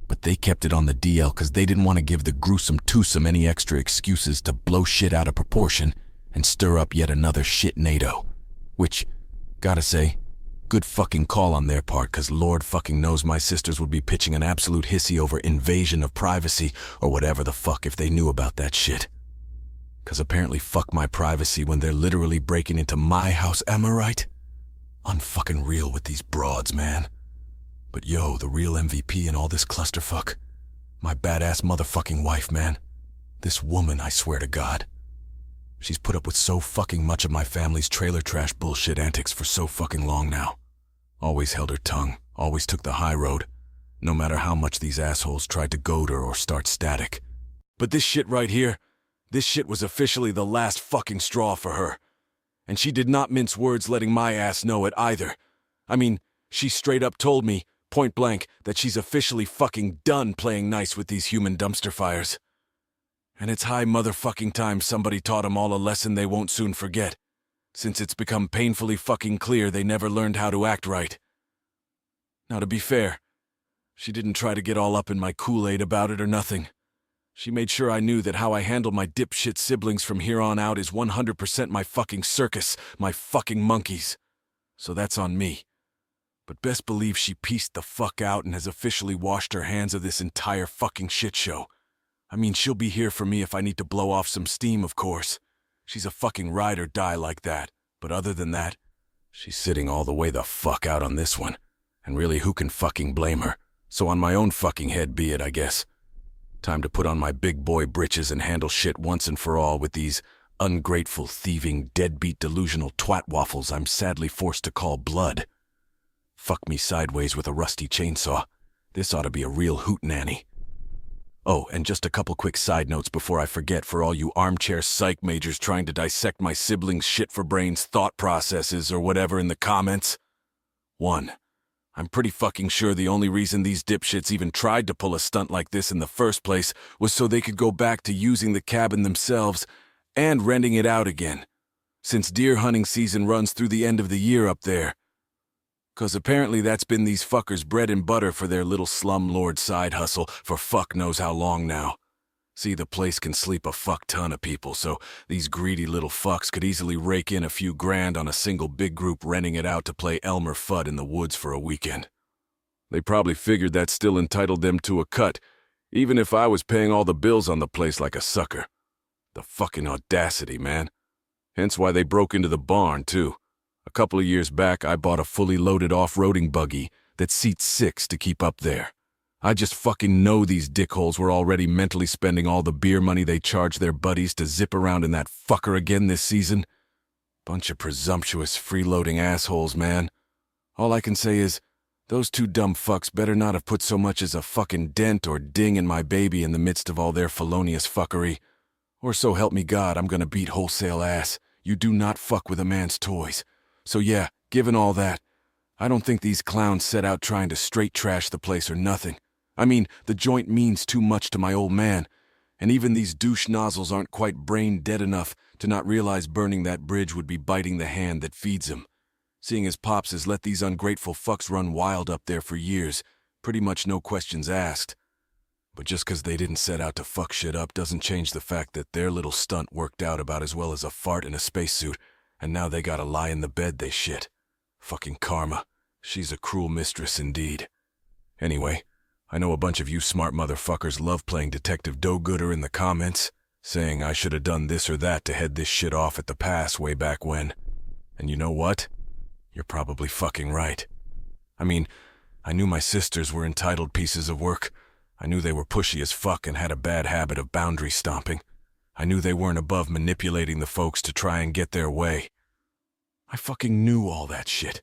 But they kept it on the DL because they didn't want to give the gruesome twosome any extra excuses to blow shit out of proportion and stir up yet another shit-nado. Which, gotta say, good fucking call on their part, because Lord fucking knows my sisters would be pitching an absolute hissy over invasion of privacy or whatever the fuck if they knew about that shit. Because apparently fuck my privacy when they're literally breaking into my house, am I right? Unfucking real with these broads, man. But yo, the real MVP in all this clusterfuck, my badass motherfucking wife, man. This woman, I swear to God. She's put up with so fucking much of my family's trailer trash bullshit antics for so fucking long now. Always held her tongue, always took the high road, no matter how much these assholes tried to goad her or start static. But this shit right here, this shit was officially the last fucking straw for her. And she did not mince words letting my ass know it either. I mean, she straight up told me, point blank, that she's officially fucking done playing nice with these human dumpster fires. And it's high motherfucking time somebody taught them all a lesson they won't soon forget, since it's become painfully fucking clear they never learned how to act right. Now to be fair, she didn't try to get all up in my Kool-Aid about it or nothing. She made sure I knew that how I handle my dipshit siblings from here on out is 100% my fucking circus, my fucking monkeys. So that's on me. But best believe she pieced the fuck out and has officially washed her hands of this entire fucking shit show. I mean, she'll be here for me if I need to blow off some steam, of course. She's a fucking ride or die like that. But other than that, she's sitting all the way the fuck out on this one. And really, who can fucking blame her? So on my own fucking head be it, I guess. Time to put on my big boy britches and handle shit once and for all with these ungrateful, thieving, deadbeat, delusional twat waffles I'm sadly forced to call blood. Fuck me sideways with a rusty chainsaw. This ought to be a real hootenanny. Oh, and just a couple quick side notes before I forget for all you armchair psych majors trying to dissect my siblings' shit-for-brains thought processes or whatever in the comments. 1. I'm pretty fucking sure the only reason these dipshits even tried to pull a stunt like this in the first place was so they could go back to using the cabin themselves and renting it out again, since deer hunting season runs through the end of the year up there. 'Cause apparently that's been these fuckers' bread and butter for their little slumlord side hustle for fuck knows how long now. See, the place can sleep a fuck ton of people, so these greedy little fucks could easily rake in a few grand on a single big group renting it out to play Elmer Fudd in the woods for a weekend. They probably figured that still entitled them to a cut, even if I was paying all the bills on the place like a sucker. The fucking audacity, man. Hence why they broke into the barn, too. A couple of years back, I bought a fully loaded off-roading buggy that seats 6 to keep up there. I just fucking know these dickholes were already mentally spending all the beer money they charged their buddies to zip around in that fucker again this season. Bunch of presumptuous, freeloading assholes, man. All I can say is, those two dumb fucks better not have put so much as a fucking dent or ding in my baby in the midst of all their felonious fuckery. Or so help me God, I'm gonna beat wholesale ass. You do not fuck with a man's toys. So yeah, given all that, I don't think these clowns set out trying to straight trash the place or nothing. I mean, the joint means too much to my old man, and even these douche nozzles aren't quite brain dead enough to not realize burning that bridge would be biting the hand that feeds him. Seeing his pops has let these ungrateful fucks run wild up there for years, pretty much no questions asked. But just 'cause they didn't set out to fuck shit up doesn't change the fact that their little stunt worked out about as well as a fart in a spacesuit, and now they gotta lie in the bed they shit. Fucking karma. She's a cruel mistress indeed. Anyway, I know a bunch of you smart motherfuckers love playing Detective Do-Gooder in the comments, saying I should have done this or that to head this shit off at the pass way back when. And you know what? You're probably fucking right. I mean, I knew my sisters were entitled pieces of work. I knew they were pushy as fuck and had a bad habit of boundary stomping. I knew they weren't above manipulating the folks to try and get their way. I fucking knew all that shit.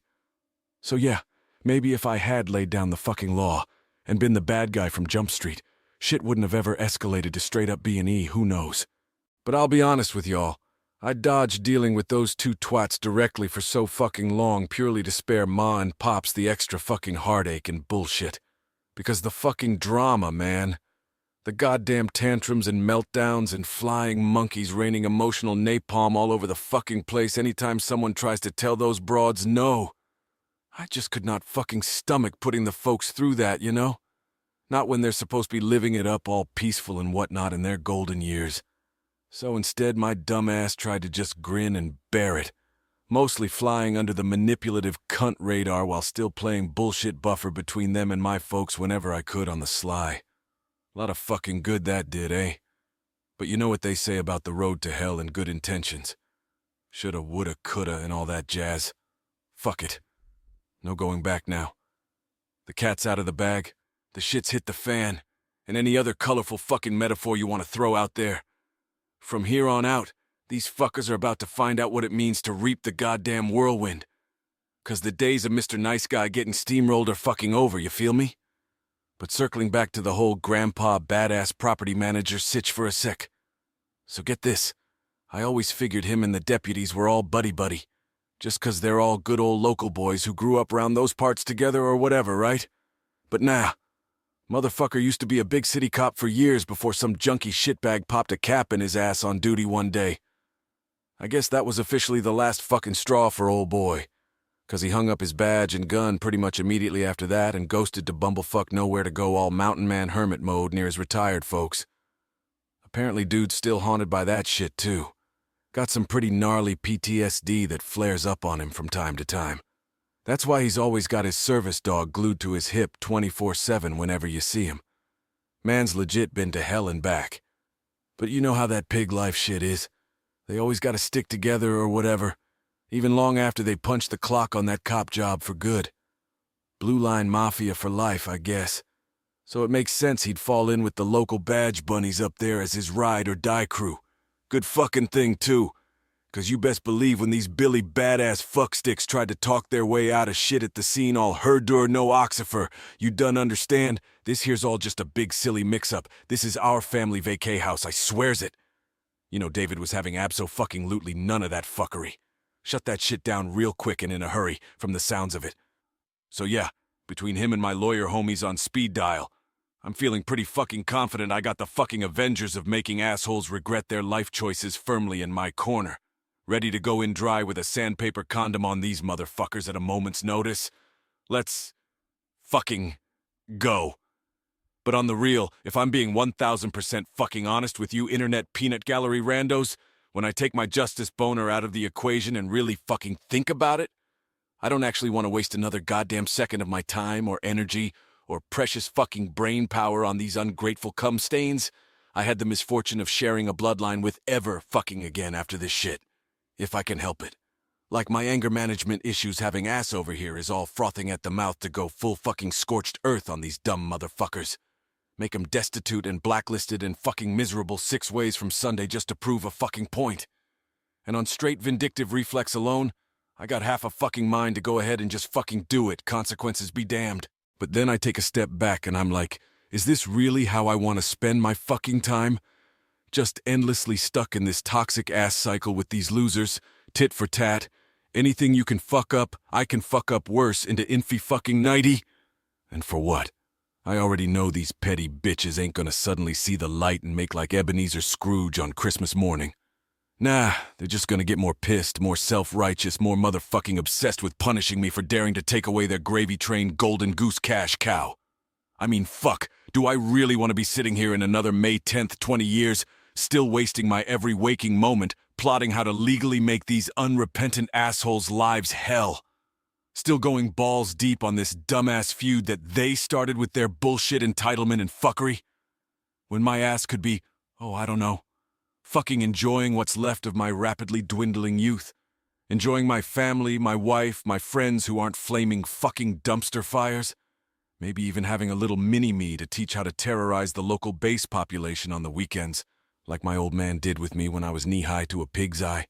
So yeah, maybe if I had laid down the fucking law and been the bad guy from Jump Street, shit wouldn't have ever escalated to straight up B&E, who knows. But I'll be honest with y'all, I dodged dealing with those two twats directly for so fucking long purely to spare Ma and Pops the extra fucking heartache and bullshit. Because the fucking drama, man. The goddamn tantrums and meltdowns and flying monkeys raining emotional napalm all over the fucking place anytime someone tries to tell those broads no. I just could not fucking stomach putting the folks through that, you know? Not when they're supposed to be living it up all peaceful and whatnot in their golden years. So instead, my dumb ass tried to just grin and bear it, mostly flying under the manipulative cunt radar while still playing bullshit buffer between them and my folks whenever I could on the sly. A lot of fucking good that did, eh? But you know what they say about the road to hell and good intentions. Shoulda, woulda, coulda, and all that jazz. Fuck it. No going back now. The cat's out of the bag, the shit's hit the fan, and any other colorful fucking metaphor you want to throw out there. From here on out, these fuckers are about to find out what it means to reap the goddamn whirlwind. 'Cause the days of Mr. Nice Guy getting steamrolled are fucking over, you feel me? But circling back to the whole grandpa badass property manager sitch for a sec. So get this, I always figured him and the deputies were all buddy-buddy. Just 'cause they're all good old local boys who grew up around those parts together or whatever, right? But nah. Motherfucker used to be a big city cop for years before some junky shitbag popped a cap in his ass on duty one day. I guess that was officially the last fucking straw for old boy. 'Cause he hung up his badge and gun pretty much immediately after that and ghosted to bumblefuck nowhere to go all mountain man hermit mode near his retired folks. Apparently dude's still haunted by that shit too. Got some pretty gnarly PTSD that flares up on him from time to time. That's why he's always got his service dog glued to his hip 24/7 whenever you see him. Man's legit been to hell and back. But you know how that pig life shit is. They always gotta stick together or whatever, even long after they punch the clock on that cop job for good. Blue Line Mafia for life, I guess. So it makes sense he'd fall in with the local badge bunnies up there as his ride or die crew. Good fucking thing, too. 'Cause you best believe when these Billy badass fucksticks tried to talk their way out of shit at the scene all herdur no oxifer, you done understand? This here's all just a big silly mix-up. This is our family vacay house, I swears it. You know David was having abso-fucking-lutely none of that fuckery. Shut that shit down real quick and in a hurry, from the sounds of it. So yeah, between him and my lawyer homies on speed dial, I'm feeling pretty fucking confident I got the fucking Avengers of making assholes regret their life choices firmly in my corner. Ready to go in dry with a sandpaper condom on these motherfuckers at a moment's notice. Let's fucking go. But on the real, if I'm being 1000% fucking honest with you internet peanut gallery randos, when I take my justice boner out of the equation and really fucking think about it, I don't actually want to waste another goddamn second of my time or energy or precious fucking brain power on these ungrateful cum stains I had the misfortune of sharing a bloodline with ever fucking again after this shit. If I can help it. Like my anger management issues having ass over here is all frothing at the mouth to go full fucking scorched earth on these dumb motherfuckers. Make 'em destitute and blacklisted and fucking miserable 6 ways from Sunday just to prove a fucking point. And on straight vindictive reflex alone, I got half a fucking mind to go ahead and just fucking do it, consequences be damned. But then I take a step back and I'm like, is this really how I want to spend my fucking time? Just endlessly stuck in this toxic ass cycle with these losers, tit for tat. Anything you can fuck up, I can fuck up worse into infy fucking 90. And for what? I already know these petty bitches ain't gonna suddenly see the light and make like Ebenezer Scrooge on Christmas morning. Nah, they're just gonna get more pissed, more self-righteous, more motherfucking obsessed with punishing me for daring to take away their gravy-trained golden goose cash cow. I mean, fuck, do I really want to be sitting here in another May 10th, 20 years, still wasting my every waking moment plotting how to legally make these unrepentant assholes' lives hell? Still going balls deep on this dumbass feud that they started with their bullshit entitlement and fuckery? When my ass could be, oh, I don't know, fucking enjoying what's left of my rapidly dwindling youth. Enjoying my family, my wife, my friends who aren't flaming fucking dumpster fires. Maybe even having a little mini-me to teach how to terrorize the local base population on the weekends, like my old man did with me when I was knee-high to a pig's eye.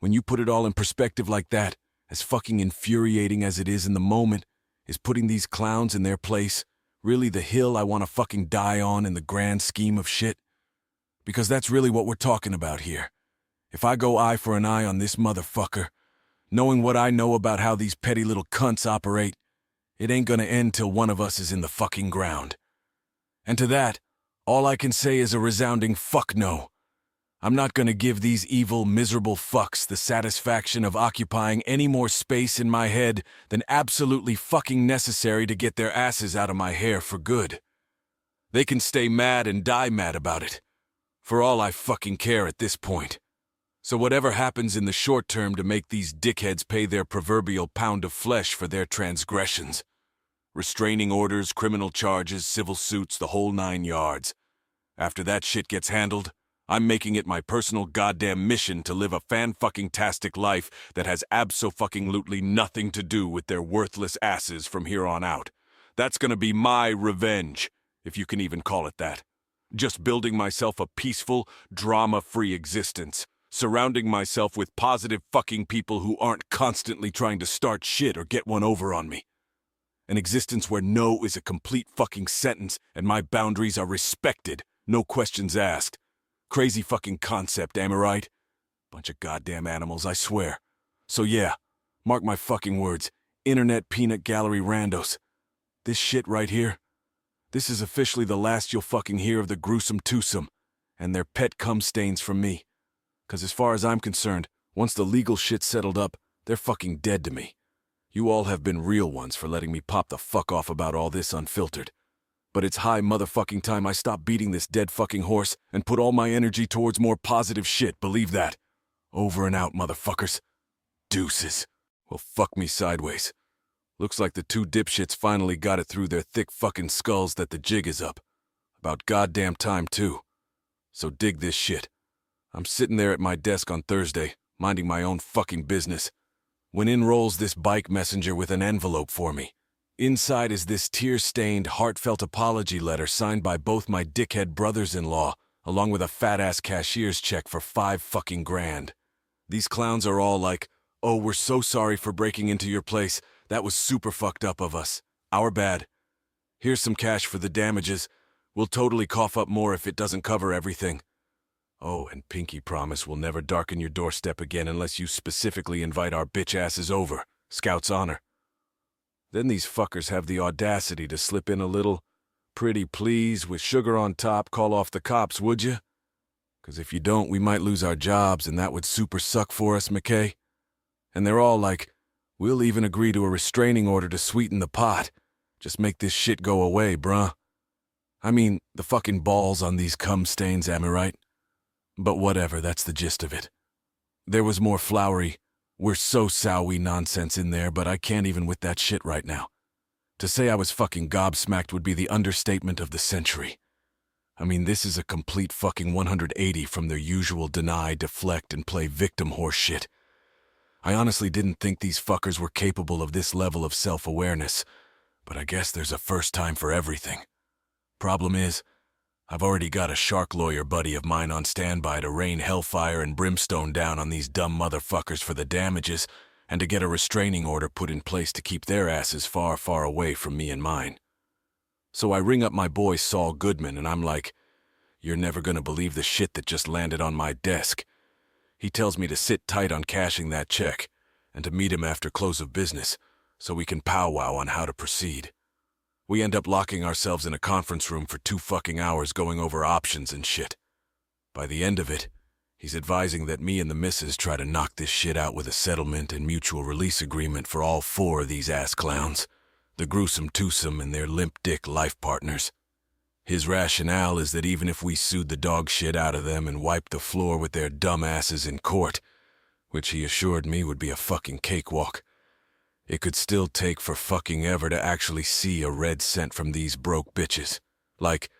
When you put it all in perspective like that, as fucking infuriating as it is in the moment, is putting these clowns in their place really the hill I want to fucking die on in the grand scheme of shit? Because that's really what we're talking about here. If I go eye for an eye on this motherfucker, knowing what I know about how these petty little cunts operate, it ain't gonna end till one of us is in the fucking ground. And to that, all I can say is a resounding fuck no. I'm not gonna give these evil, miserable fucks the satisfaction of occupying any more space in my head than absolutely fucking necessary to get their asses out of my hair for good. They can stay mad and die mad about it, for all I fucking care at this point. So whatever happens in the short term to make these dickheads pay their proverbial pound of flesh for their transgressions. Restraining orders, criminal charges, civil suits, the whole 9 yards. After that shit gets handled, I'm making it my personal goddamn mission to live a fan-fucking-tastic life that has abso-fucking-lutely nothing to do with their worthless asses from here on out. That's gonna be my revenge, if you can even call it that. Just building myself a peaceful, drama-free existence, surrounding myself with positive fucking people who aren't constantly trying to start shit or get one over on me. An existence where no is a complete fucking sentence and my boundaries are respected, no questions asked. Crazy fucking concept, am I right? Bunch of goddamn animals, I swear. So yeah, mark my fucking words, internet peanut gallery randos. This shit right here, this is officially the last you'll fucking hear of the gruesome twosome and their pet cum stains from me. 'Cause as far as I'm concerned, once the legal shit's settled up, they're fucking dead to me. You all have been real ones for letting me pop the fuck off about all this unfiltered. But it's high motherfucking time I stop beating this dead fucking horse and put all my energy towards more positive shit, believe that. Over and out, motherfuckers. Deuces. Well, fuck me sideways. Looks like the 2 dipshits finally got it through their thick fucking skulls that the jig is up. About goddamn time, too. So dig this shit. I'm sitting there at my desk on Thursday, minding my own fucking business, when in rolls this bike messenger with an envelope for me. Inside is this tear-stained, heartfelt apology letter signed by both my dickhead brothers-in-law, along with a fat-ass cashier's check for 5 fucking grand. These clowns are all like, oh, we're so sorry for breaking into your place. That was super fucked up of us. Our bad. Here's some cash for the damages. We'll totally cough up more if it doesn't cover everything. Oh, and pinky promise we'll never darken your doorstep again unless you specifically invite our bitch asses over. Scout's honor. Then these fuckers have the audacity to slip in a little, pretty please, with sugar on top, call off the cops, would you? 'Cause if you don't, we might lose our jobs and that would super suck for us, McKay. And they're all like, we'll even agree to a restraining order to sweeten the pot. Just make this shit go away, bruh. I mean, the fucking balls on these cum stains, am I right? But whatever, that's the gist of it. There was more flowery, we're so sowy nonsense in there, but I can't even with that shit right now. To say I was fucking gobsmacked would be the understatement of the century. I mean, this is a complete fucking 180 from their usual deny, deflect, and play victim horse shit. I honestly didn't think these fuckers were capable of this level of self-awareness, but I guess there's a first time for everything. Problem is, I've already got a shark lawyer buddy of mine on standby to rain hellfire and brimstone down on these dumb motherfuckers for the damages and to get a restraining order put in place to keep their asses far, far away from me and mine. So I ring up my boy Saul Goodman and I'm like, "You're never gonna believe the shit that just landed on my desk." He tells me to sit tight on cashing that check and to meet him after close of business so we can powwow on how to proceed. We end up locking ourselves in a conference room for 2 fucking hours going over options and shit. By the end of it, he's advising that me and the missus try to knock this shit out with a settlement and mutual release agreement for all 4 of these ass clowns, the gruesome twosome and their limp dick life partners. His rationale is that even if we sued the dog shit out of them and wiped the floor with their dumb asses in court, which he assured me would be a fucking cakewalk, it could still take for fucking ever to actually see a red cent from these broke bitches. Like,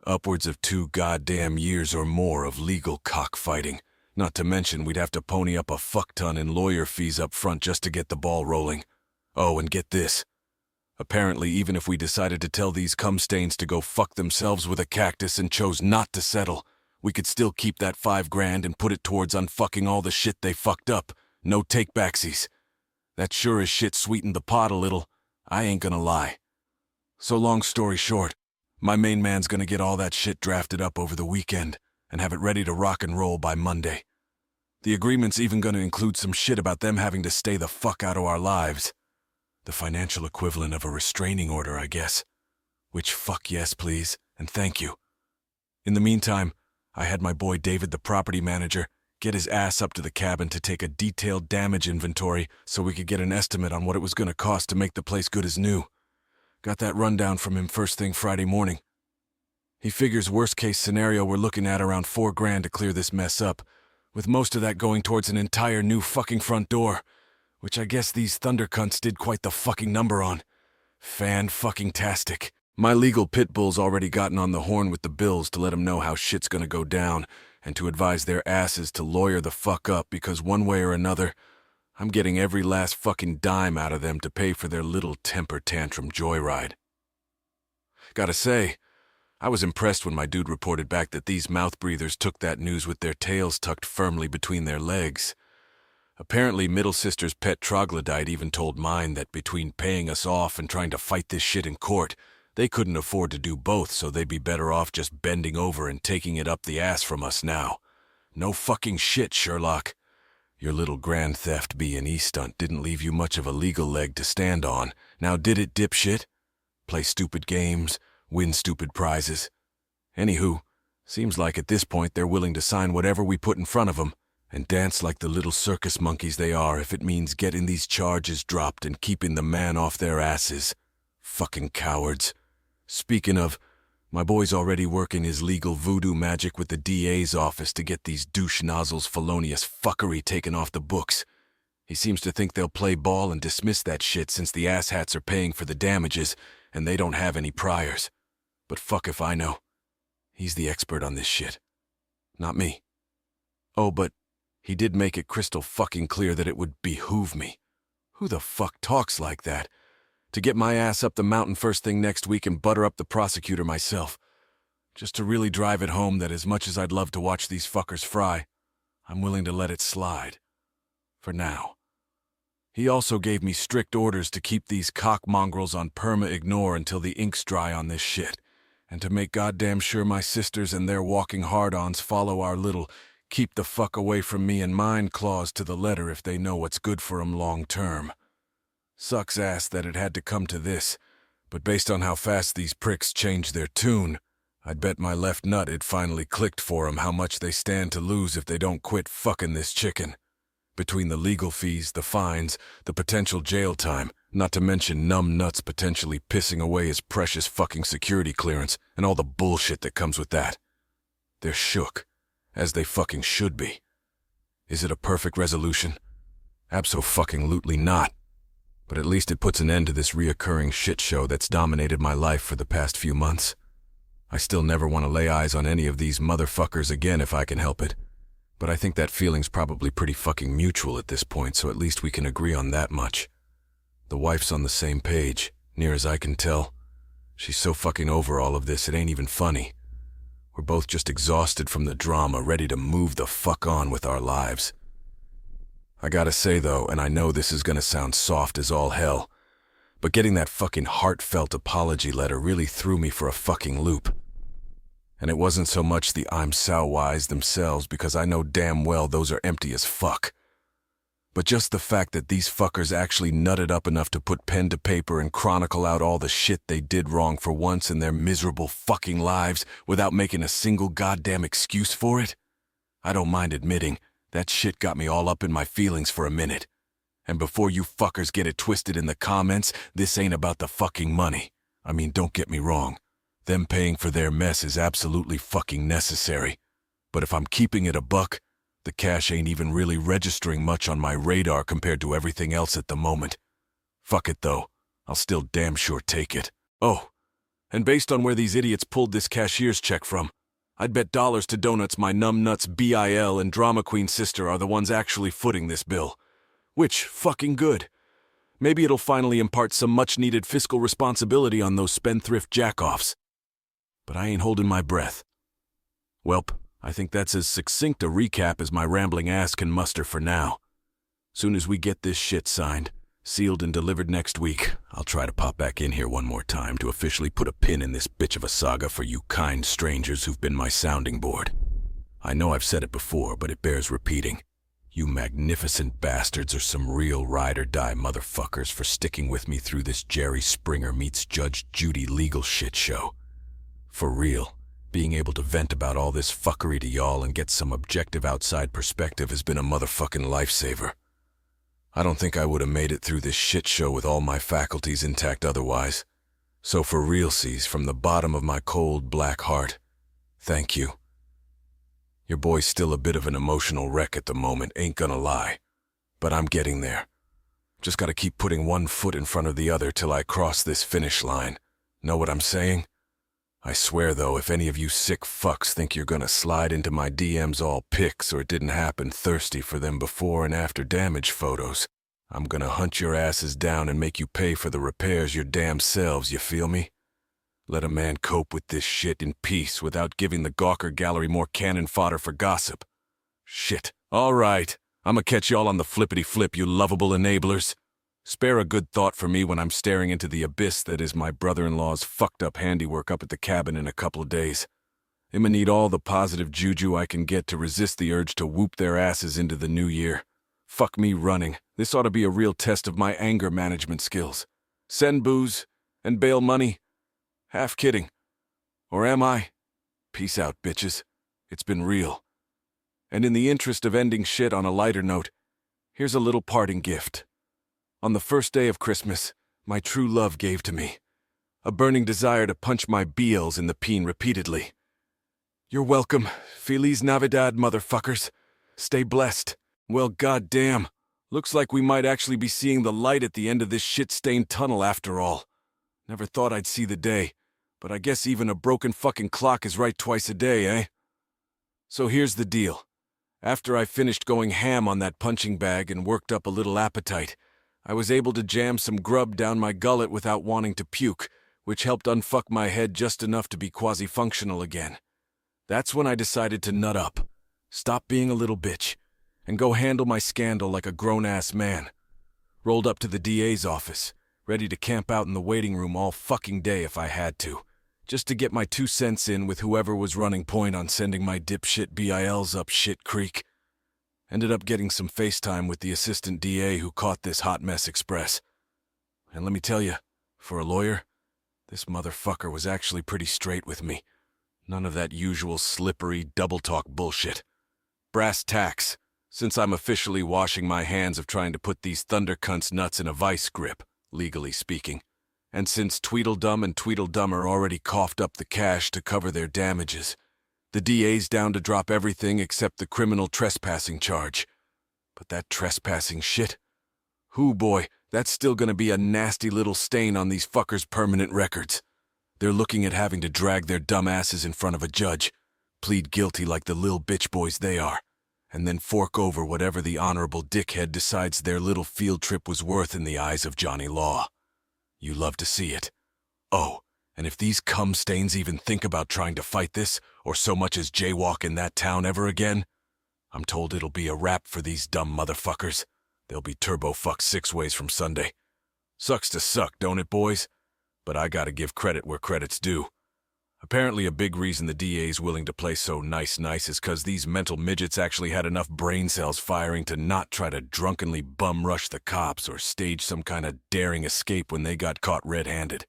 upwards of 2 goddamn years or more of legal cockfighting. Not to mention we'd have to pony up a fuck ton in lawyer fees up front just to get the ball rolling. Oh, and get this. Apparently, even if we decided to tell these cum-stains to go fuck themselves with a cactus and chose not to settle, we could still keep that $5,000 and put it towards unfucking all the shit they fucked up. No take-backsies. That sure as shit sweetened the pot a little, I ain't gonna lie. So long story short, my main man's gonna get all that shit drafted up over the weekend and have it ready to rock and roll by Monday. The agreement's even gonna include some shit about them having to stay the fuck out of our lives. The financial equivalent of a restraining order, I guess. Which fuck yes, please, and thank you. In the meantime, I had my boy David, the property manager, get his ass up to the cabin to take a detailed damage inventory so we could get an estimate on what it was going to cost to make the place good as new. Got that rundown from him first thing Friday morning. He figures worst case scenario we're looking at around $4,000 to clear this mess up, with most of that going towards an entire new fucking front door, which I guess these thunder cunts did quite the fucking number on. Fan-fucking-tastic. My legal pit bull's already gotten on the horn with the bills to let them know how shit's gonna go down, and to advise their asses to lawyer the fuck up because one way or another, I'm getting every last fucking dime out of them to pay for their little temper tantrum joyride. Gotta say, I was impressed when my dude reported back that these mouth breathers took that news with their tails tucked firmly between their legs. Apparently, middle sister's pet troglodyte even told mine that between paying us off and trying to fight this shit in court, they couldn't afford to do both, so they'd be better off just bending over and taking it up the ass from us now. No fucking shit, Sherlock. Your little grand theft B&E stunt didn't leave you much of a legal leg to stand on. Now did it, dipshit? Play stupid games, win stupid prizes. Anywho, seems like at this point they're willing to sign whatever we put in front of them and dance like the little circus monkeys they are if it means getting these charges dropped and keeping the man off their asses. Fucking cowards. Speaking of, my boy's already working his legal voodoo magic with the DA's office to get these douche nozzles felonious fuckery taken off the books. He seems to think they'll play ball and dismiss that shit since the asshats are paying for the damages and they don't have any priors. But fuck if I know. He's the expert on this shit. Not me. Oh, but he did make it crystal fucking clear that it would behoove me. Who the fuck talks like that? To get my ass up the mountain first thing next week and butter up the prosecutor myself. Just to really drive it home that as much as I'd love to watch these fuckers fry, I'm willing to let it slide. For now. He also gave me strict orders to keep these cock mongrels on perma-ignore until the ink's dry on this shit, and to make goddamn sure my sisters and their walking hard-ons follow our little keep the fuck away from me and mine clause to the letter if they know what's good for 'em long-term. Sucks ass that it had to come to this, but based on how fast these pricks change their tune, I'd bet my left nut it finally clicked for 'em how much they stand to lose if they don't quit fucking this chicken. Between the legal fees, the fines, the potential jail time, not to mention numb nuts potentially pissing away his precious fucking security clearance and all the bullshit that comes with that. They're shook, as they fucking should be. Is it a perfect resolution? Abso-fucking-lutely not. But at least it puts an end to this reoccurring shit show that's dominated my life for the past few months. I still never want to lay eyes on any of these motherfuckers again if I can help it. But I think that feeling's probably pretty fucking mutual at this point, so at least we can agree on that much. The wife's on the same page, near as I can tell. She's so fucking over all of this, it ain't even funny. We're both just exhausted from the drama, ready to move the fuck on with our lives. I gotta say though, and I know this is gonna sound soft as all hell, but getting that fucking heartfelt apology letter really threw me for a fucking loop. And it wasn't so much the I'm so wise themselves, because I know damn well those are empty as fuck. But just the fact that these fuckers actually nutted up enough to put pen to paper and chronicle out all the shit they did wrong for once in their miserable fucking lives without making a single goddamn excuse for it. I don't mind admitting, that shit got me all up in my feelings for a minute. And before you fuckers get it twisted in the comments, this ain't about the fucking money. I mean, don't get me wrong. Them paying for their mess is absolutely fucking necessary. But if I'm keeping it a buck, the cash ain't even really registering much on my radar compared to everything else at the moment. Fuck it though, I'll still damn sure take it. Oh, and based on where these idiots pulled this cashier's check from, I'd bet dollars to donuts my numbnuts BIL and drama queen sister are the ones actually footing this bill. Which, fucking good. Maybe it'll finally impart some much-needed fiscal responsibility on those spendthrift jackoffs. But I ain't holding my breath. Welp, I think that's as succinct a recap as my rambling ass can muster for now. Soon as we get this shit signed, sealed and delivered next week, I'll try to pop back in here one more time to officially put a pin in this bitch of a saga for you kind strangers who've been my sounding board. I know I've said it before, but it bears repeating. You magnificent bastards are some real ride-or-die motherfuckers for sticking with me through this Jerry Springer meets Judge Judy legal shit show. For real. Being able to vent about all this fuckery to y'all and get some objective outside perspective has been a motherfucking lifesaver. I don't think I would have made it through this shit show with all my faculties intact otherwise. So for realsies, from the bottom of my cold, black heart, thank you. Your boy's still a bit of an emotional wreck at the moment, ain't gonna lie. But I'm getting there. Just gotta keep putting one foot in front of the other till I cross this finish line. Know what I'm saying? I swear, though, if any of you sick fucks think you're gonna slide into my DMs all pics or it didn't happen thirsty for them before and after damage photos, I'm gonna hunt your asses down and make you pay for the repairs your damn selves, you feel me? Let a man cope with this shit in peace without giving the Gawker Gallery more cannon fodder for gossip. Shit. All right. I'ma catch y'all on the flippity-flip, you lovable enablers. Spare a good thought for me when I'm staring into the abyss that is my brother-in-law's fucked-up handiwork up at the cabin in a couple of days. I'ma need all the positive juju I can get to resist the urge to whoop their asses into the new year. Fuck me running. This ought to be a real test of my anger management skills. Send booze and bail money? Half kidding. Or am I? Peace out, bitches. It's been real. And in the interest of ending shit on a lighter note, here's a little parting gift. On the first day of Christmas, my true love gave to me a burning desire to punch my BLs in the peen repeatedly. You're welcome. Feliz Navidad, motherfuckers. Stay blessed. Well, goddamn. Looks like we might actually be seeing the light at the end of this shit-stained tunnel after all. Never thought I'd see the day, but I guess even a broken fucking clock is right twice a day, eh? So here's the deal. After I finished going ham on that punching bag and worked up a little appetite, I was able to jam some grub down my gullet without wanting to puke, which helped unfuck my head just enough to be quasi-functional again. That's when I decided to nut up, stop being a little bitch, and go handle my scandal like a grown-ass man. Rolled up to the DA's office, ready to camp out in the waiting room all fucking day if I had to, just to get my 2 cents in with whoever was running point on sending my dipshit BILs up shit creek. Ended up getting some FaceTime with the assistant DA who caught this hot mess express. And let me tell you, for a lawyer, this motherfucker was actually pretty straight with me. None of that usual slippery double-talk bullshit. Brass tacks, since I'm officially washing my hands of trying to put these thundercunts nuts in a vice grip, legally speaking. And since Tweedledum and Tweedledummer already coughed up the cash to cover their damages, the DA's down to drop everything except the criminal trespassing charge. But that trespassing shit? Hoo boy, that's still gonna be a nasty little stain on these fuckers' permanent records. They're looking at having to drag their dumb asses in front of a judge, plead guilty like the lil bitch boys they are, and then fork over whatever the honorable dickhead decides their little field trip was worth in the eyes of Johnny Law. You love to see it. Oh, and if these cum stains even think about trying to fight this, or so much as jaywalk in that town ever again, I'm told it'll be a wrap for these dumb motherfuckers. They'll be turbo-fucked 6 ways from Sunday. Sucks to suck, don't it, boys? But I gotta give credit where credit's due. Apparently a big reason the DA's willing to play so nice is cause these mental midgets actually had enough brain cells firing to not try to drunkenly bum rush the cops or stage some kind of daring escape when they got caught red-handed.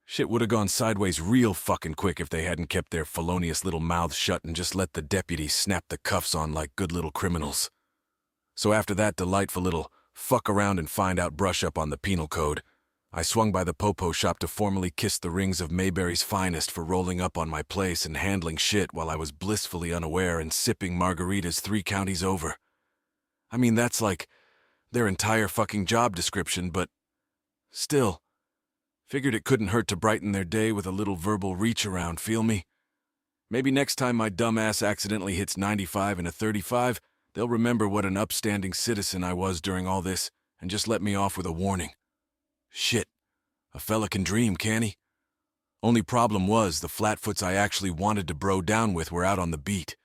Shit would have gone sideways real fucking quick if they hadn't kept their felonious little mouths shut and just let the deputies snap the cuffs on like good little criminals. So after that delightful little fuck around and find out brush up on the penal code, I swung by the Popo shop to formally kiss the rings of Mayberry's finest for rolling up on my place and handling shit while I was blissfully unaware and sipping margaritas 3 counties over. I mean, that's like their entire fucking job description, but still, figured it couldn't hurt to brighten their day with a little verbal reach around, feel me? Maybe next time my dumb ass accidentally hits 95 in a 35, they'll remember what an upstanding citizen I was during all this and just let me off with a warning. Shit, a fella can dream, can't he? Only problem was the flatfoots I actually wanted to bro down with were out on the beat,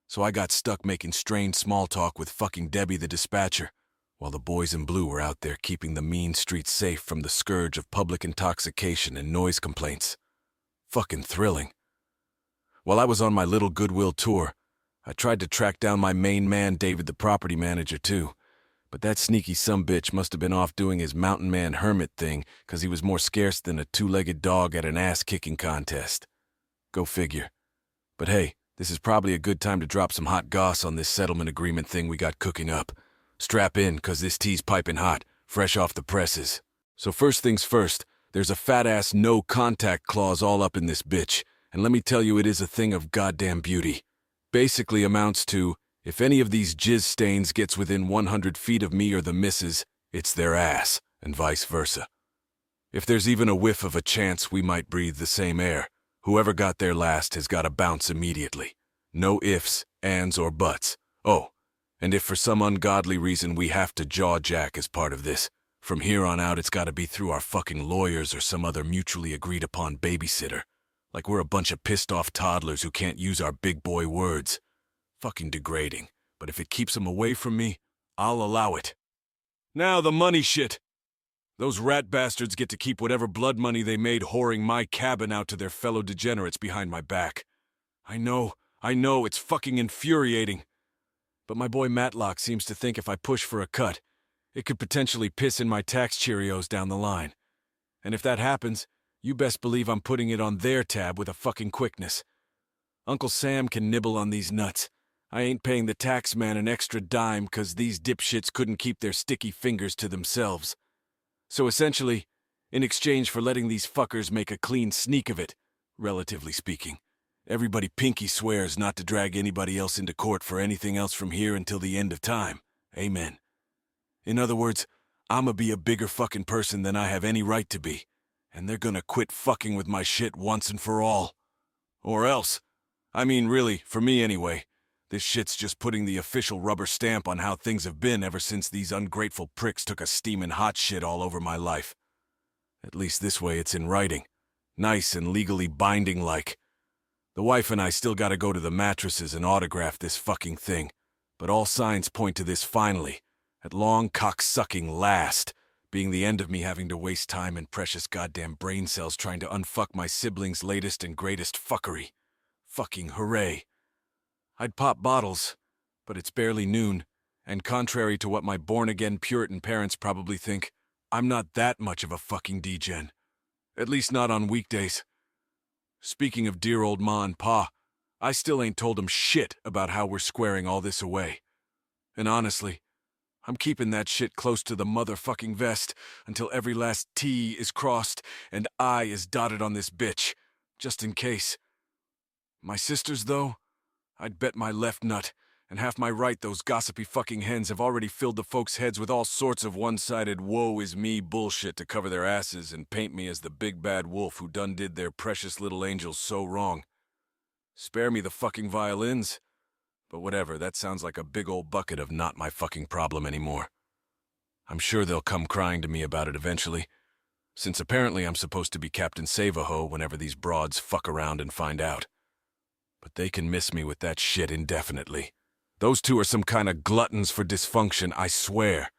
so I got stuck making strained small talk with fucking Debbie the dispatcher, while the boys in blue were out there keeping the mean streets safe from the scourge of public intoxication and noise complaints. Fucking thrilling. While I was on my little goodwill tour, I tried to track down my main man, David the property manager, too. But that sneaky sumbitch must have been off doing his mountain man hermit thing, 'cause he was more scarce than a 2-legged dog at an ass-kicking contest. Go figure. But hey, this is probably a good time to drop some hot goss on this settlement agreement thing we got cooking up. Strap in, 'cause this tea's piping hot, fresh off the presses. So first things first, there's a fat-ass no-contact clause all up in this bitch, and let me tell you, it is a thing of goddamn beauty. Basically amounts to, if any of these jizz stains gets within 100 feet of me or the missus, it's their ass, and vice versa. If there's even a whiff of a chance we might breathe the same air, whoever got there last has got to bounce immediately. No ifs, ands, or buts. Oh, and if for some ungodly reason we have to jaw jack as part of this, from here on out it's got to be through our fucking lawyers or some other mutually agreed upon babysitter. Like we're a bunch of pissed off toddlers who can't use our big boy words. Fucking degrading, but if it keeps them away from me, I'll allow it. Now the money shit. Those rat bastards get to keep whatever blood money they made whoring my cabin out to their fellow degenerates behind my back. I know, it's fucking infuriating. But my boy Matlock seems to think if I push for a cut, it could potentially piss in my tax Cheerios down the line. And if that happens, you best believe I'm putting it on their tab with a fucking quickness. Uncle Sam can nibble on these nuts. I ain't paying the tax man an extra dime 'cause these dipshits couldn't keep their sticky fingers to themselves. So essentially, in exchange for letting these fuckers make a clean sneak of it, relatively speaking, everybody pinky swears not to drag anybody else into court for anything else from here until the end of time. Amen. In other words, I'ma be a bigger fucking person than I have any right to be, and they're gonna quit fucking with my shit once and for all. Or else. I mean, really, for me anyway. This shit's just putting the official rubber stamp on how things have been ever since these ungrateful pricks took a steamin' hot shit all over my life. At least this way it's in writing. Nice and legally binding like. The wife and I still gotta go to the mattresses and autograph this fucking thing, but all signs point to this finally, at long cock-sucking last, being the end of me having to waste time and precious goddamn brain cells trying to unfuck my siblings' latest and greatest fuckery. Fucking hooray. I'd pop bottles, but it's barely noon, and contrary to what my born-again Puritan parents probably think, I'm not that much of a fucking degen. At least not on weekdays. Speaking of dear old Ma and Pa, I still ain't told 'em shit about how we're squaring all this away. And honestly, I'm keeping that shit close to the motherfucking vest until every last T is crossed and I is dotted on this bitch, just in case. My sisters, though? I'd bet my left nut, and half my right those gossipy fucking hens have already filled the folks' heads with all sorts of one-sided woe-is-me bullshit to cover their asses and paint me as the big bad wolf who done did their precious little angels so wrong. Spare me the fucking violins. But whatever, that sounds like a big old bucket of not my fucking problem anymore. I'm sure they'll come crying to me about it eventually, since apparently I'm supposed to be Captain Save-A-Ho whenever these broads fuck around and find out. But they can miss me with that shit indefinitely. Those two are some kind of gluttons for dysfunction, I swear.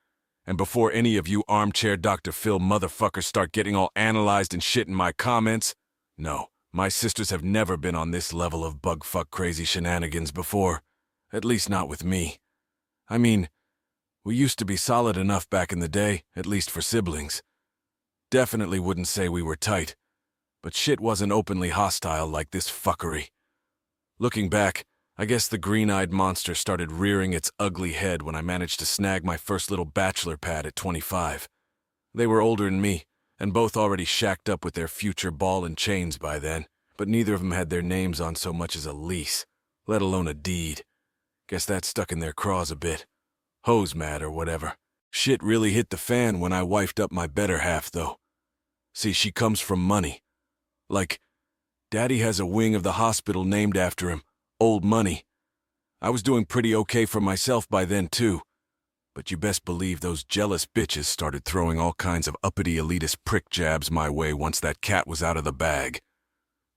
And before any of you armchair Dr. Phil motherfuckers start getting all analyzed and shit in my comments, no, my sisters have never been on this level of bug-fuck crazy shenanigans before. At least not with me. I mean, we used to be solid enough back in the day, at least for siblings. Definitely wouldn't say we were tight, but shit wasn't openly hostile like this fuckery. Looking back, I guess the green-eyed monster started rearing its ugly head when I managed to snag my first little bachelor pad at 25. They were older than me, and both already shacked up with their future ball and chains by then, but neither of them had their names on so much as a lease, let alone a deed. Guess that stuck in their craws a bit. Hose mad or whatever. Shit really hit the fan when I wifed up my better half, though. See, she comes from money. Like, Daddy has a wing of the hospital named after him, Old Money. I was doing pretty okay for myself by then, too. But you best believe those jealous bitches started throwing all kinds of uppity elitist prick jabs my way once that cat was out of the bag.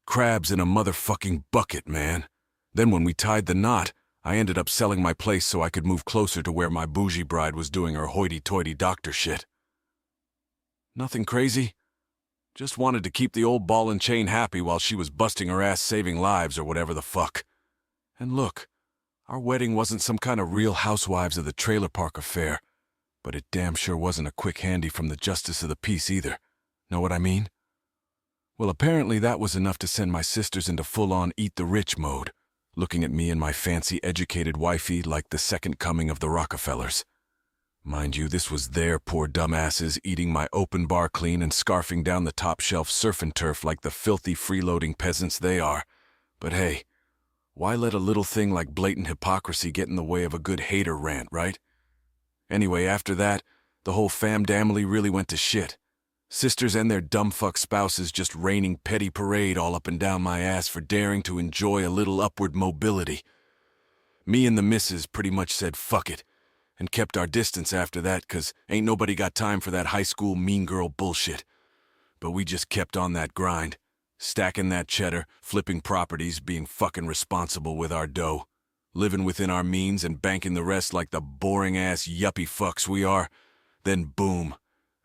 Crabs in a motherfucking bucket, man. Then when we tied the knot, I ended up selling my place so I could move closer to where my bougie bride was doing her hoity-toity doctor shit. Nothing crazy. Just wanted to keep the old ball and chain happy while she was busting her ass saving lives or whatever the fuck. And look, our wedding wasn't some kind of Real Housewives of the Trailer Park affair, but it damn sure wasn't a quick handy from the Justice of the Peace either. Know what I mean? Well, apparently that was enough to send my sisters into full-on eat-the-rich mode, looking at me and my fancy educated wifey like the second coming of the Rockefellers. Mind you, this was their poor dumbasses eating my open bar clean and scarfing down the top shelf surf and turf like the filthy freeloading peasants they are. But hey, why let a little thing like blatant hypocrisy get in the way of a good hater rant, right? Anyway, after that, the whole fam-damily really went to shit. Sisters and their dumbfuck spouses just raining petty parade all up and down my ass for daring to enjoy a little upward mobility. Me and the missus pretty much said fuck it, and kept our distance after that, 'cause ain't nobody got time for that high school mean girl bullshit. But we just kept on that grind, stacking that cheddar, flipping properties, being fucking responsible with our dough, living within our means and banking the rest like the boring-ass yuppie fucks we are. Then boom.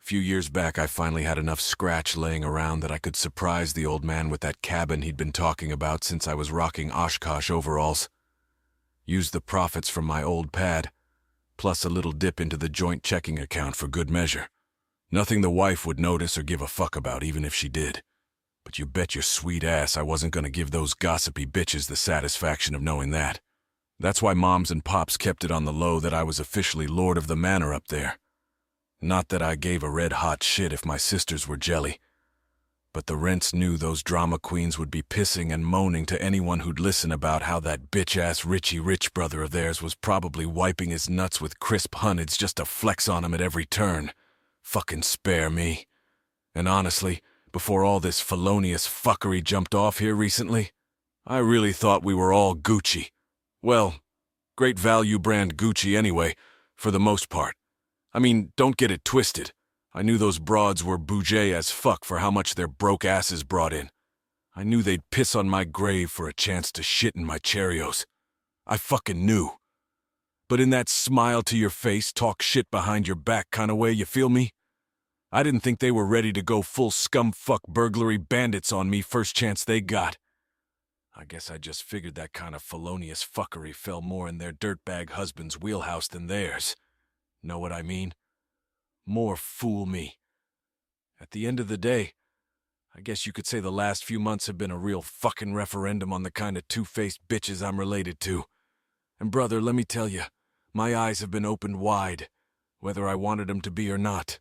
A few years back, I finally had enough scratch laying around that I could surprise the old man with that cabin he'd been talking about since I was rocking Oshkosh overalls. Used the profits from my old pad, plus a little dip into the joint checking account for good measure. Nothing the wife would notice or give a fuck about, even if she did. But you bet your sweet ass I wasn't gonna give those gossipy bitches the satisfaction of knowing that. That's why moms and pops kept it on the low that I was officially lord of the manor up there. Not that I gave a red-hot shit if my sisters were jelly. But the rents knew those drama queens would be pissing and moaning to anyone who'd listen about how that bitch-ass Richie Rich brother of theirs was probably wiping his nuts with crisp hunnids just to flex on him at every turn. Fucking spare me. And honestly, before all this felonious fuckery jumped off here recently, I really thought we were all Gucci. Well, great value brand Gucci anyway, for the most part. I mean, don't get it twisted. I knew those broads were boujee as fuck for how much their broke asses brought in. I knew they'd piss on my grave for a chance to shit in my Cheerios. I fucking knew. But in that smile to your face, talk shit behind your back kind of way, you feel me? I didn't think they were ready to go full scumfuck burglary bandits on me first chance they got. I guess I just figured that kind of felonious fuckery fell more in their dirtbag husband's wheelhouse than theirs. Know what I mean? More fool me. At the end of the day, I guess you could say the last few months have been a real fucking referendum on the kind of two-faced bitches I'm related to. And brother, let me tell you, my eyes have been opened wide, whether I wanted them to be or not.